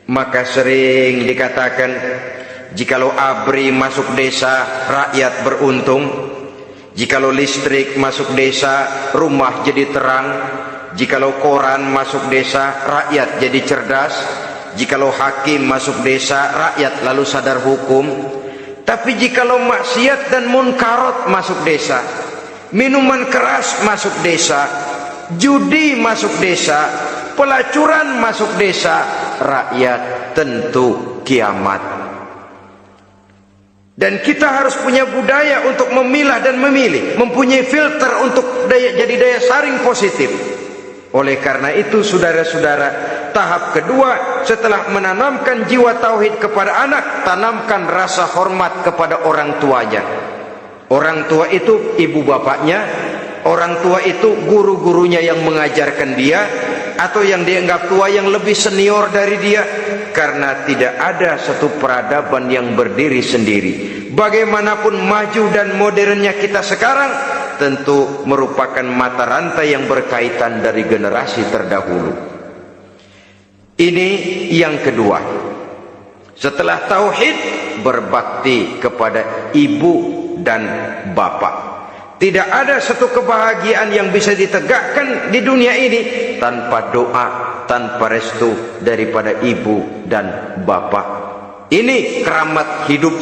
Maka sering dikatakan, jikalau ABRI masuk desa, rakyat beruntung. Jikalau listrik masuk desa, rumah jadi terang. Jikalau koran masuk desa, rakyat jadi cerdas. Jikalau hakim masuk desa, rakyat lalu sadar hukum. Tapi jikalau maksiat dan munkarat masuk desa, minuman keras masuk desa, judi masuk desa, pelacuran masuk desa, rakyat tentu kiamat. Dan kita harus punya budaya untuk memilah dan memilih, mempunyai filter untuk jadi daya saring positif. Oleh karena itu saudara-saudara, tahap kedua setelah menanamkan jiwa tauhid kepada anak, tanamkan rasa hormat kepada orang tuanya. Orang tua itu ibu bapaknya, orang tua itu guru-gurunya yang mengajarkan dia, atau yang dianggap tua yang lebih senior dari dia. Karena tidak ada satu peradaban yang berdiri sendiri. Bagaimanapun maju dan modernnya kita sekarang, tentu merupakan mata rantai yang berkaitan dari generasi terdahulu. Ini yang kedua. Setelah tauhid, berbakti kepada ibu dan bapak. Tidak ada satu kebahagiaan yang bisa ditegakkan di dunia ini tanpa doa, tanpa restu daripada ibu dan bapak. Ini keramat hidup.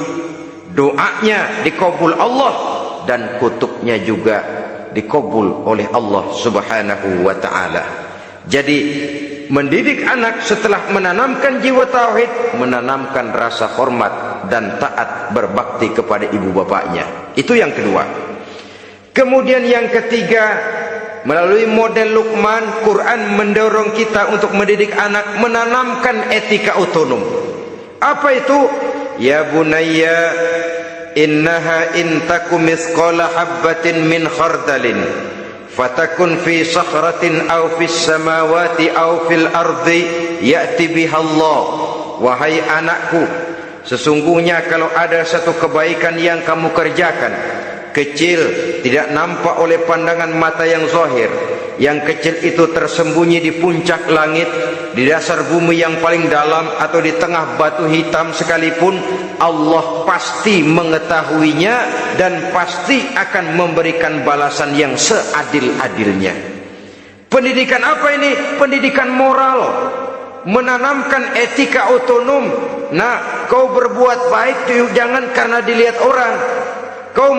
Doanya dikabul Allah dan kutuknya juga dikabul oleh Allah Subhanahu wa ta'ala. Jadi mendidik anak setelah menanamkan jiwa tauhid, menanamkan rasa hormat dan taat berbakti kepada ibu bapaknya. Itu yang kedua. Kemudian yang ketiga, melalui model Luqman, Quran mendorong kita untuk mendidik anak, menanamkan etika otonom. Apa itu? Ya bunayya innaha in takum mithqala habbatin min khardalin fatakun fi sakhratin aw fis samawati aw fil ardi ya'ti biha Allah. Wahai anakku, sesungguhnya kalau ada satu kebaikan yang kamu kerjakan, kecil, tidak nampak oleh pandangan mata yang zahir, yang kecil itu tersembunyi di puncak langit, di dasar bumi yang paling dalam, atau di tengah batu hitam sekalipun, Allah pasti mengetahuinya dan pasti akan memberikan balasan yang seadil-adilnya. Pendidikan apa ini? Pendidikan moral, menanamkan etika otonom. Nah, kau berbuat baik jangan karena dilihat orang. Kau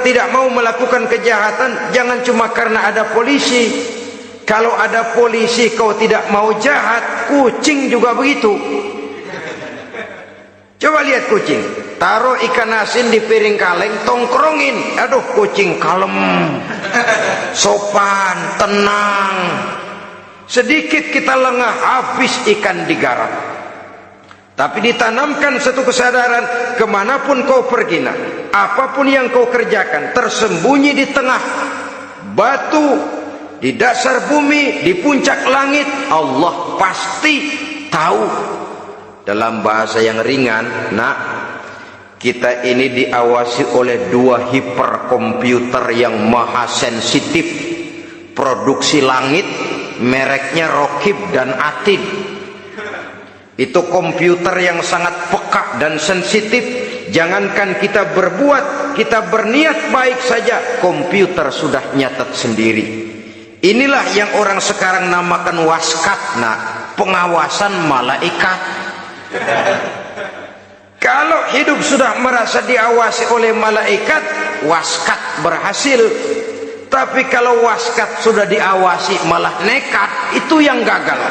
tidak mau melakukan kejahatan, jangan cuma karena ada polisi. Kalau ada polisi kau tidak mau jahat, kucing juga begitu. Coba lihat kucing, taruh ikan asin di piring kaleng, tongkrongin. Aduh, kucing kalem, sopan, tenang. Sedikit kita lengah, habis ikan digarap. Tapi ditanamkan satu kesadaran, kemanapun kau pergi nak, apapun yang kau kerjakan, tersembunyi di tengah batu, di dasar bumi, di puncak langit, Allah pasti tahu. Dalam bahasa yang ringan, nak, kita ini diawasi oleh dua hiperkomputer yang maha sensitif, produksi langit, mereknya Rokib dan Atid. Itu komputer yang sangat peka dan sensitif. Jangankan kita berbuat, kita berniat baik saja, komputer sudah nyatat sendiri. Inilah yang orang sekarang namakan waskat, nak, pengawasan malaikat. Kalau hidup sudah merasa diawasi oleh malaikat, waskat berhasil. Tapi kalau waskat sudah diawasi malah nekat, itu yang gagal.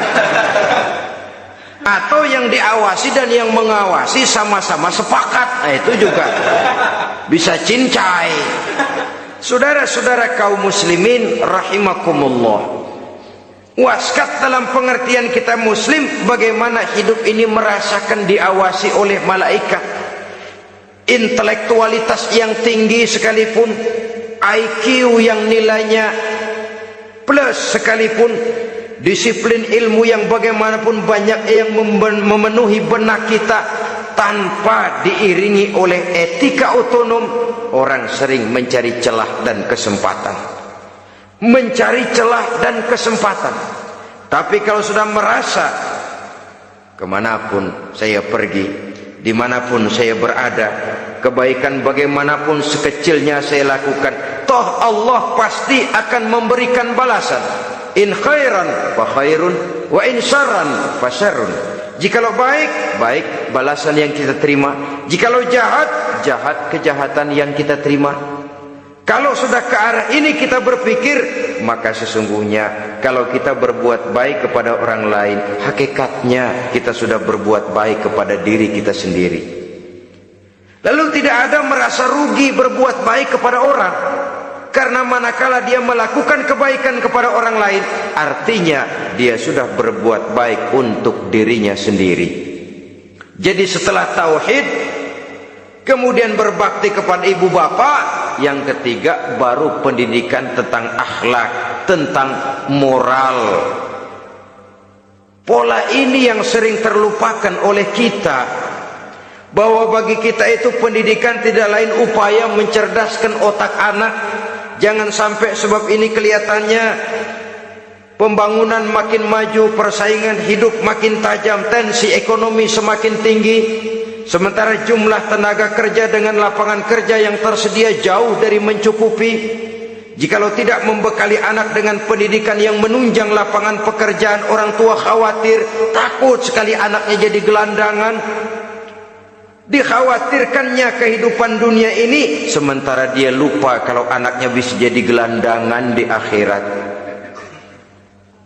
Atau yang diawasi dan yang mengawasi sama-sama sepakat, itu juga bisa cincai. Saudara-saudara kaum muslimin rahimakumullah, waskat dalam pengertian kita muslim, bagaimana hidup ini merasakan diawasi oleh malaikat. Intelektualitas yang tinggi sekalipun, IQ yang nilainya plus sekalipun, disiplin ilmu yang bagaimanapun banyak yang memenuhi benak kita, tanpa diiringi oleh etika otonom, orang sering mencari celah dan kesempatan. Mencari celah dan kesempatan. Tapi kalau sudah merasa, kemanapun saya pergi, dimanapun saya berada, kebaikan bagaimanapun sekecilnya saya lakukan, toh Allah pasti akan memberikan balasan. In khairan fa khairun, wa in syarran fa syarrun. Jikalau baik, baik balasan yang kita terima. Jikalau jahat, jahat kejahatan yang kita terima. Kalau sudah ke arah ini kita berpikir, maka sesungguhnya kalau kita berbuat baik kepada orang lain, hakikatnya kita sudah berbuat baik kepada diri kita sendiri. Lalu tidak ada merasa rugi berbuat baik kepada orang. Karena manakala dia melakukan kebaikan kepada orang lain, artinya dia sudah berbuat baik untuk dirinya sendiri. Jadi setelah tauhid, kemudian berbakti kepada ibu bapak, yang ketiga baru pendidikan tentang akhlak, tentang moral. Pola ini yang sering terlupakan oleh kita, bahwa bagi kita itu pendidikan tidak lain upaya mencerdaskan otak anak. Jangan sampai sebab ini kelihatannya pembangunan makin maju, persaingan hidup makin tajam, tensi ekonomi semakin tinggi, sementara jumlah tenaga kerja dengan lapangan kerja yang tersedia jauh dari mencukupi. Jikalau tidak membekali anak dengan pendidikan yang menunjang lapangan pekerjaan, orang tua khawatir, takut sekali anaknya jadi gelandangan. Dikhawatirkannya kehidupan dunia ini, sementara dia lupa kalau anaknya bisa jadi gelandangan di akhirat.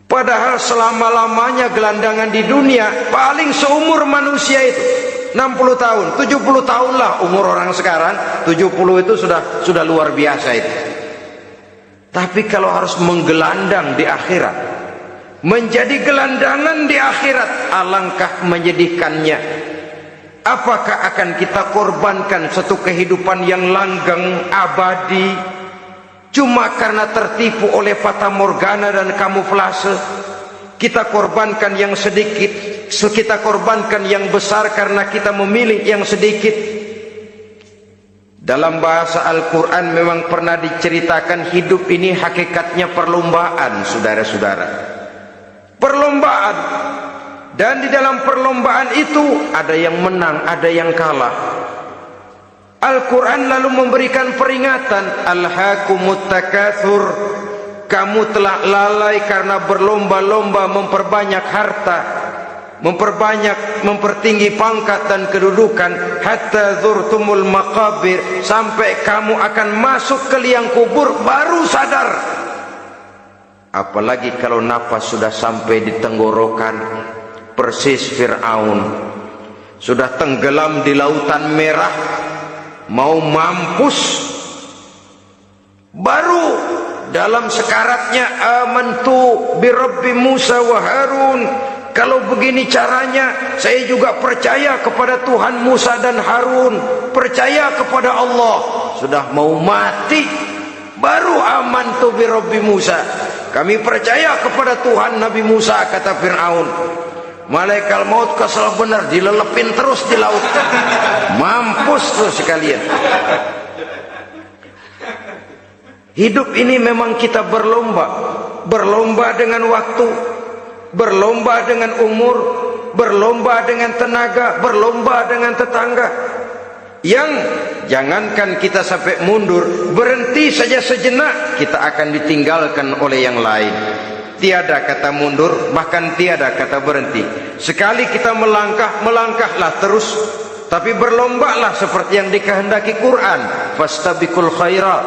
Padahal selama-lamanya gelandangan di dunia, paling seumur manusia itu 60 tahun, 70 tahun lah umur orang sekarang. 70 itu sudah luar biasa itu. Tapi kalau harus menggelandang di akhirat, menjadi gelandangan di akhirat, alangkah menyedihkannya. Apakah akan kita korbankan satu kehidupan yang langgeng, abadi, cuma karena tertipu oleh fata morgana dan kamuflase? Kita korbankan yang sedikit, kita korbankan yang besar karena kita memilih yang sedikit. Dalam bahasa Al-Quran memang pernah diceritakan hidup ini hakikatnya perlombaan, saudara-saudara. Perlombaan. Dan di dalam perlombaan itu ada yang menang, ada yang kalah. Al-Quran lalu memberikan peringatan, Alhaakumut takatsur, kamu telah lalai karena berlomba-lomba memperbanyak harta, mempertinggi pangkat dan kedudukan, hatta zurtumul maqabir, sampai kamu akan masuk ke liang kubur baru sadar. Apalagi kalau nafas sudah sampai di tenggorokan, persis Fir'aun sudah tenggelam di lautan merah, mau mampus, baru dalam sekaratnya amantu bi Rabbi Musa wa Harun, kalau begini caranya, saya juga percaya kepada Tuhan Musa dan Harun, percaya kepada Allah. Sudah mau mati, baru amantu bi Rabbi Musa. Kami percaya kepada Tuhan Nabi Musa, kata Fir'aun. Malaikat maut kesel benar, dilelepin terus di laut. Mampus tuh sekalian. Hidup ini memang kita berlomba. Berlomba dengan waktu, berlomba dengan umur, berlomba dengan tenaga, berlomba dengan tetangga. Yang jangankan kita sampai mundur, berhenti saja sejenak, kita akan ditinggalkan oleh yang lain. Tiada kata mundur, bahkan tiada kata berhenti. Sekali kita melangkah, melangkahlah terus. Tapi berlombalah seperti yang dikehendaki Quran. Fastabiqul khairat.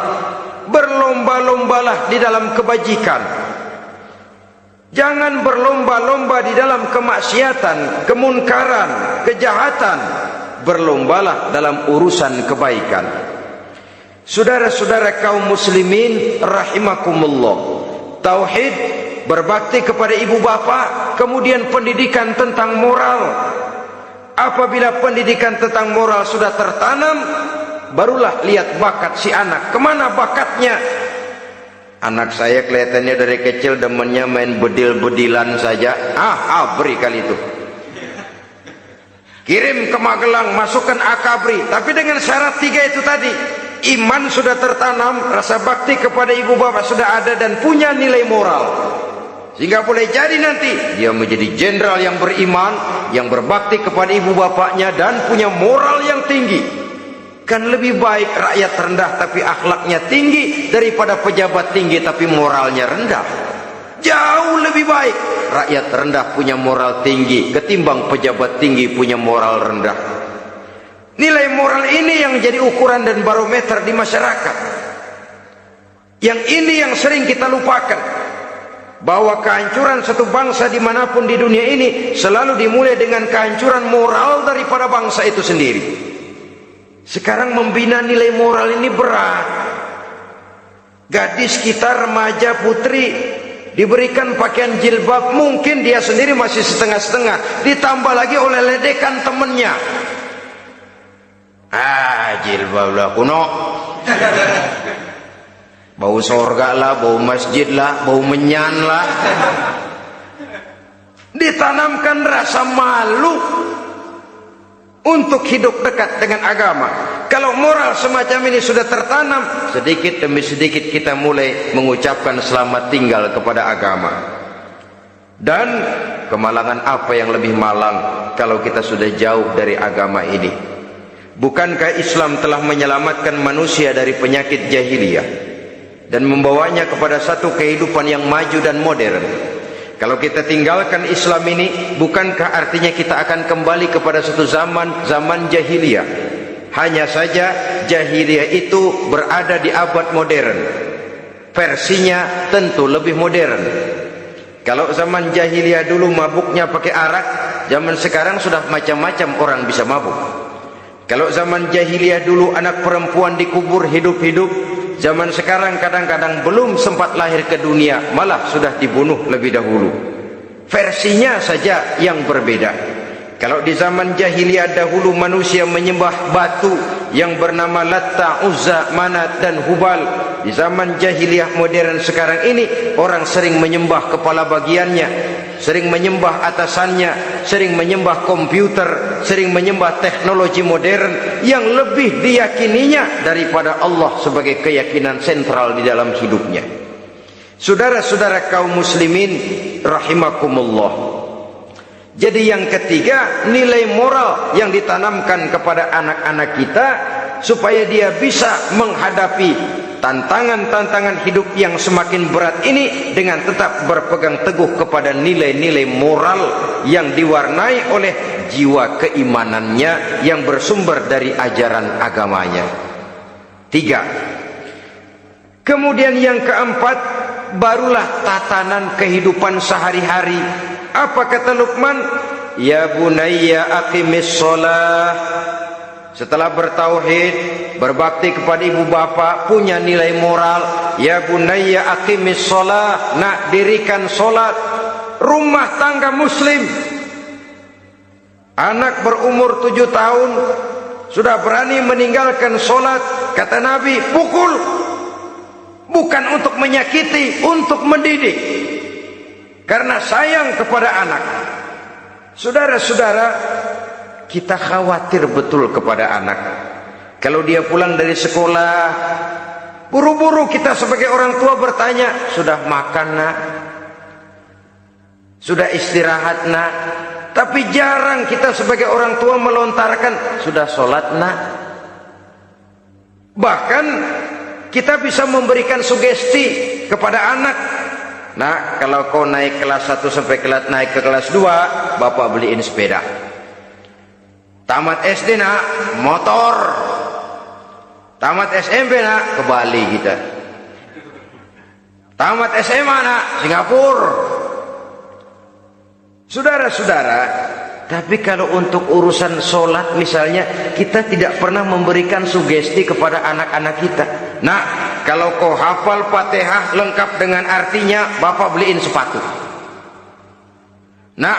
Berlomba-lombalah di dalam kebajikan. Jangan berlomba-lomba di dalam kemaksiatan, kemunkaran, kejahatan. Berlombalah dalam urusan kebaikan. Saudara-saudara kaum muslimin rahimakumullah, tauhid, berbakti kepada ibu bapa, kemudian pendidikan tentang moral. Apabila pendidikan tentang moral sudah tertanam, barulah lihat bakat si anak. Kemana bakatnya? Anak saya kelihatannya dari kecil demennya main bedil-bedilan saja. Abri kali itu. Kirim ke Magelang, masukkan akabri. Tapi dengan syarat 3 itu tadi. Iman sudah tertanam, rasa bakti kepada ibu bapak sudah ada, dan punya nilai moral. Sehingga boleh jadi nanti dia menjadi jenderal yang beriman, yang berbakti kepada ibu bapaknya, dan punya moral yang tinggi. Kan lebih baik rakyat rendah tapi akhlaknya tinggi, daripada pejabat tinggi tapi moralnya rendah. Jauh lebih baik rakyat rendah punya moral tinggi ketimbang pejabat tinggi punya moral rendah. Nilai moral ini yang jadi ukuran dan barometer di masyarakat. Yang ini yang sering kita lupakan, bahwa kehancuran satu bangsa dimanapun di dunia ini selalu dimulai dengan kehancuran moral daripada bangsa itu sendiri. Sekarang membina nilai moral ini berat. Gadis kita, remaja, putri diberikan pakaian jilbab, mungkin dia sendiri masih setengah-setengah, ditambah lagi oleh ledekan temennya. Jilbab lah kuno, bau sorga lah, bau masjid lah, bau menyan lah. Ditanamkan rasa malu untuk hidup dekat dengan agama. Kalau moral semacam ini sudah tertanam, sedikit demi sedikit kita mulai mengucapkan selamat tinggal kepada agama. Dan kemalangan apa yang lebih malang kalau kita sudah jauh dari agama ini? Bukankah Islam telah menyelamatkan manusia dari penyakit jahiliyah dan membawanya kepada satu kehidupan yang maju dan modern? Kalau kita tinggalkan Islam ini, bukankah artinya kita akan kembali kepada satu zaman jahiliyah? Hanya saja jahiliyah itu berada di abad modern. Versinya tentu lebih modern. Kalau zaman jahiliyah dulu mabuknya pakai arak, zaman sekarang sudah macam-macam orang bisa mabuk. Kalau zaman jahiliyah dulu anak perempuan dikubur hidup-hidup, zaman sekarang kadang-kadang belum sempat lahir ke dunia, malah sudah dibunuh lebih dahulu. Versinya saja yang berbeda. Kalau di zaman jahiliyah dahulu manusia menyembah batu yang bernama Latta, Uzza, Manat dan Hubal, di zaman jahiliyah modern sekarang ini orang sering menyembah kepala bagiannya, sering menyembah atasannya, sering menyembah komputer, sering menyembah teknologi modern yang lebih diyakininya daripada Allah sebagai keyakinan sentral di dalam hidupnya. Saudara-saudara kaum muslimin rahimakumullah. Jadi yang ketiga, nilai moral yang ditanamkan kepada anak-anak kita supaya dia bisa menghadapi tantangan-tantangan hidup yang semakin berat ini dengan tetap berpegang teguh kepada nilai-nilai moral yang diwarnai oleh jiwa keimanannya yang bersumber dari ajaran agamanya. 3. Kemudian yang keempat, barulah tatanan kehidupan sehari-hari. Apa kata Luqman? Ya bunayya aqimis shalah. Setelah bertauhid, berbakti kepada ibu bapa, punya nilai moral. Ya bunayya aqimis shalah, nak dirikan solat. rumah tangga muslim. Anak berumur 7 tahun sudah berani meninggalkan sholat, kata Nabi, pukul. Bukan untuk menyakiti, untuk mendidik, karena sayang kepada anak. Saudara-saudara, kita khawatir betul kepada anak. Kalau dia pulang dari sekolah, buru-buru kita sebagai orang tua bertanya, sudah makan nak? Sudah istirahat nak? Tapi jarang kita sebagai orang tua melontarkan, sudah sholat nak? Bahkan kita bisa memberikan sugesti kepada anak. Nah, kalau kau naik kelas 1 sampai naik ke kelas 2, bapak beliin sepeda. Tamat SD nak, motor. Tamat SMP nak, ke Bali kita. Tamat SMA nak, Singapura. Saudara-saudara, tapi kalau untuk urusan sholat misalnya, kita tidak pernah memberikan sugesti kepada anak-anak kita. Nah, kalau kau hafal Fatihah lengkap dengan artinya, bapak beliin sepatu. Nah,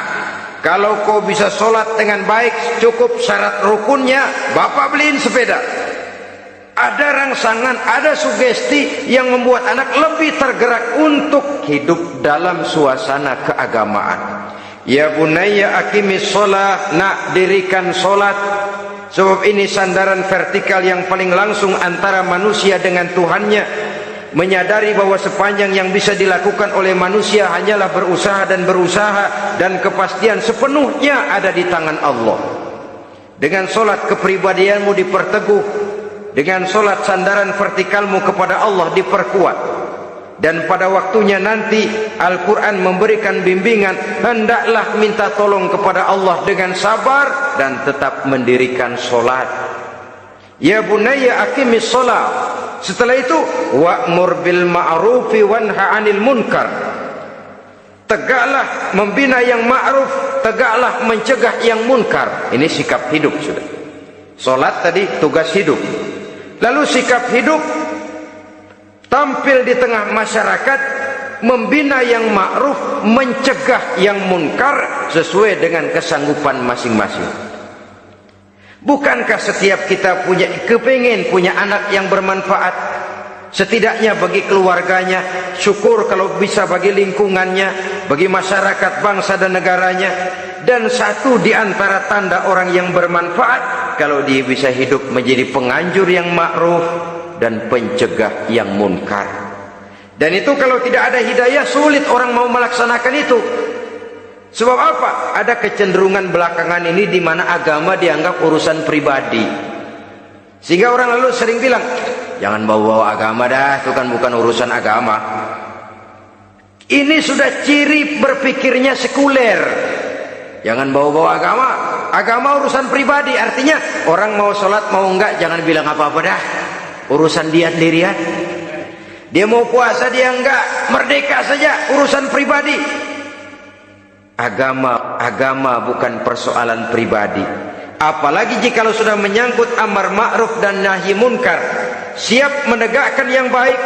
kalau kau bisa sholat dengan baik, cukup syarat rukunnya, bapak beliin sepeda. Ada rangsangan, ada sugesti yang membuat anak lebih tergerak untuk hidup dalam suasana keagamaan. Ya bunayya aqimis sholat, nak dirikan sholat. Sebab ini sandaran vertikal yang paling langsung antara manusia dengan Tuhannya. Menyadari bahwa sepanjang yang bisa dilakukan oleh manusia hanyalah berusaha, dan kepastian sepenuhnya ada di tangan Allah. Dengan sholat kepribadianmu diperteguh, dengan sholat sandaran vertikalmu kepada Allah diperkuat. Dan pada waktunya nanti Al-Quran memberikan bimbingan, hendaklah minta tolong kepada Allah dengan sabar dan tetap mendirikan sholat. Ya bunayya aqimis sholat. Setelah itu, wa'mur bil ma'rufi wanha 'anil munkar. Tegaklah membina yang ma'ruf, tegaklah mencegah yang munkar. Ini sikap hidup sudah. Sholat tadi tugas hidup. Lalu sikap hidup, tampil di tengah masyarakat, membina yang ma'ruf, mencegah yang munkar sesuai dengan kesanggupan masing-masing. Bukankah setiap kita kepingin punya anak yang bermanfaat, setidaknya bagi keluarganya, syukur kalau bisa bagi lingkungannya, bagi masyarakat, bangsa dan negaranya. Dan satu di antara tanda orang yang bermanfaat, kalau dia bisa hidup menjadi penganjur yang ma'ruf dan pencegah yang munkar. Dan itu kalau tidak ada hidayah, sulit orang mau melaksanakan itu. Sebab apa? Ada kecenderungan belakangan ini di mana agama dianggap urusan pribadi. Sehingga orang lalu sering bilang, jangan bawa-bawa agama dah, itu kan bukan urusan agama. Ini sudah ciri berpikirnya sekuler. Jangan bawa-bawa agama. Agama urusan pribadi, artinya orang mau sholat mau enggak, jangan bilang apa-apa dah. Urusan dia sendirian. Dia mau puasa dia enggak, merdeka saja, urusan pribadi. Agama bukan persoalan pribadi. Apalagi jika sudah menyangkut amar ma'ruf dan nahi munkar, siap menegakkan yang baik,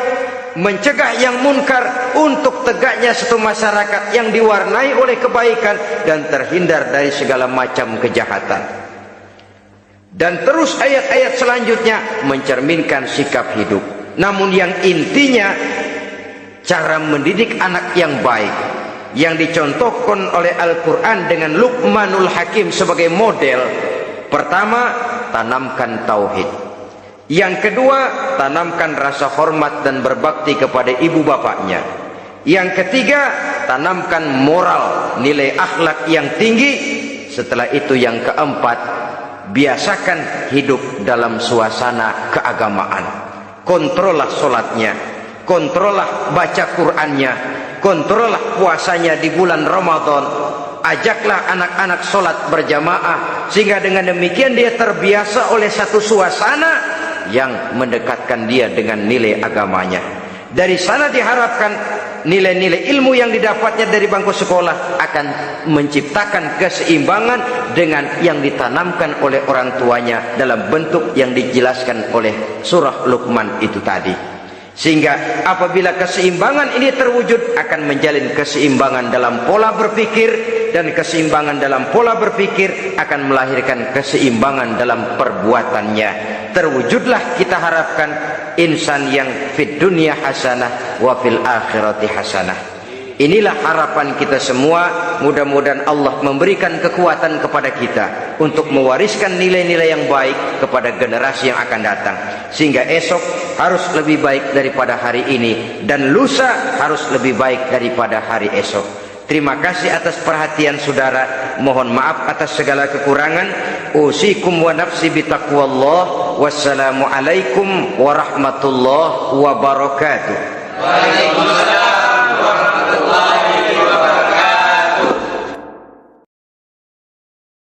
mencegah yang munkar, untuk tegaknya satu masyarakat yang diwarnai oleh kebaikan dan terhindar dari segala macam kejahatan. Dan terus ayat-ayat selanjutnya mencerminkan sikap hidup. Namun yang intinya, cara mendidik anak yang baik yang dicontohkan oleh Al-Quran dengan Luqmanul Hakim sebagai model. Pertama, tanamkan tauhid. Yang kedua, tanamkan rasa hormat dan berbakti kepada ibu bapaknya. Yang ketiga, tanamkan moral, nilai akhlak yang tinggi. Setelah itu yang keempat, biasakan hidup dalam suasana keagamaan. Kontrollah sholatnya, kontrollah baca Qur'annya, kontrollah puasanya di bulan Ramadan. Ajaklah anak-anak sholat berjamaah, sehingga dengan demikian dia terbiasa oleh satu suasana yang mendekatkan dia dengan nilai agamanya. Dari sana diharapkan nilai-nilai ilmu yang didapatnya dari bangku sekolah akan menciptakan keseimbangan dengan yang ditanamkan oleh orang tuanya dalam bentuk yang dijelaskan oleh surah Luqman itu tadi. Sehingga apabila keseimbangan ini terwujud, akan menjalin keseimbangan dalam pola berpikir, dan keseimbangan dalam pola berpikir akan melahirkan keseimbangan dalam perbuatannya. Terwujudlah kita harapkan insan yang fid dunya hasanah wa fil akhirati hasanah. Inilah harapan kita semua. Mudah-mudahan Allah memberikan kekuatan kepada kita untuk mewariskan nilai-nilai yang baik kepada generasi yang akan datang, sehingga esok harus lebih baik daripada hari ini, dan lusa harus lebih baik daripada hari esok. Terima kasih atas perhatian saudara. Mohon maaf atas segala kekurangan. Usikum wa nafsi bitaqwallah. Wassalamualaikum warahmatullahi wabarakatuh. Waalaikumsalam.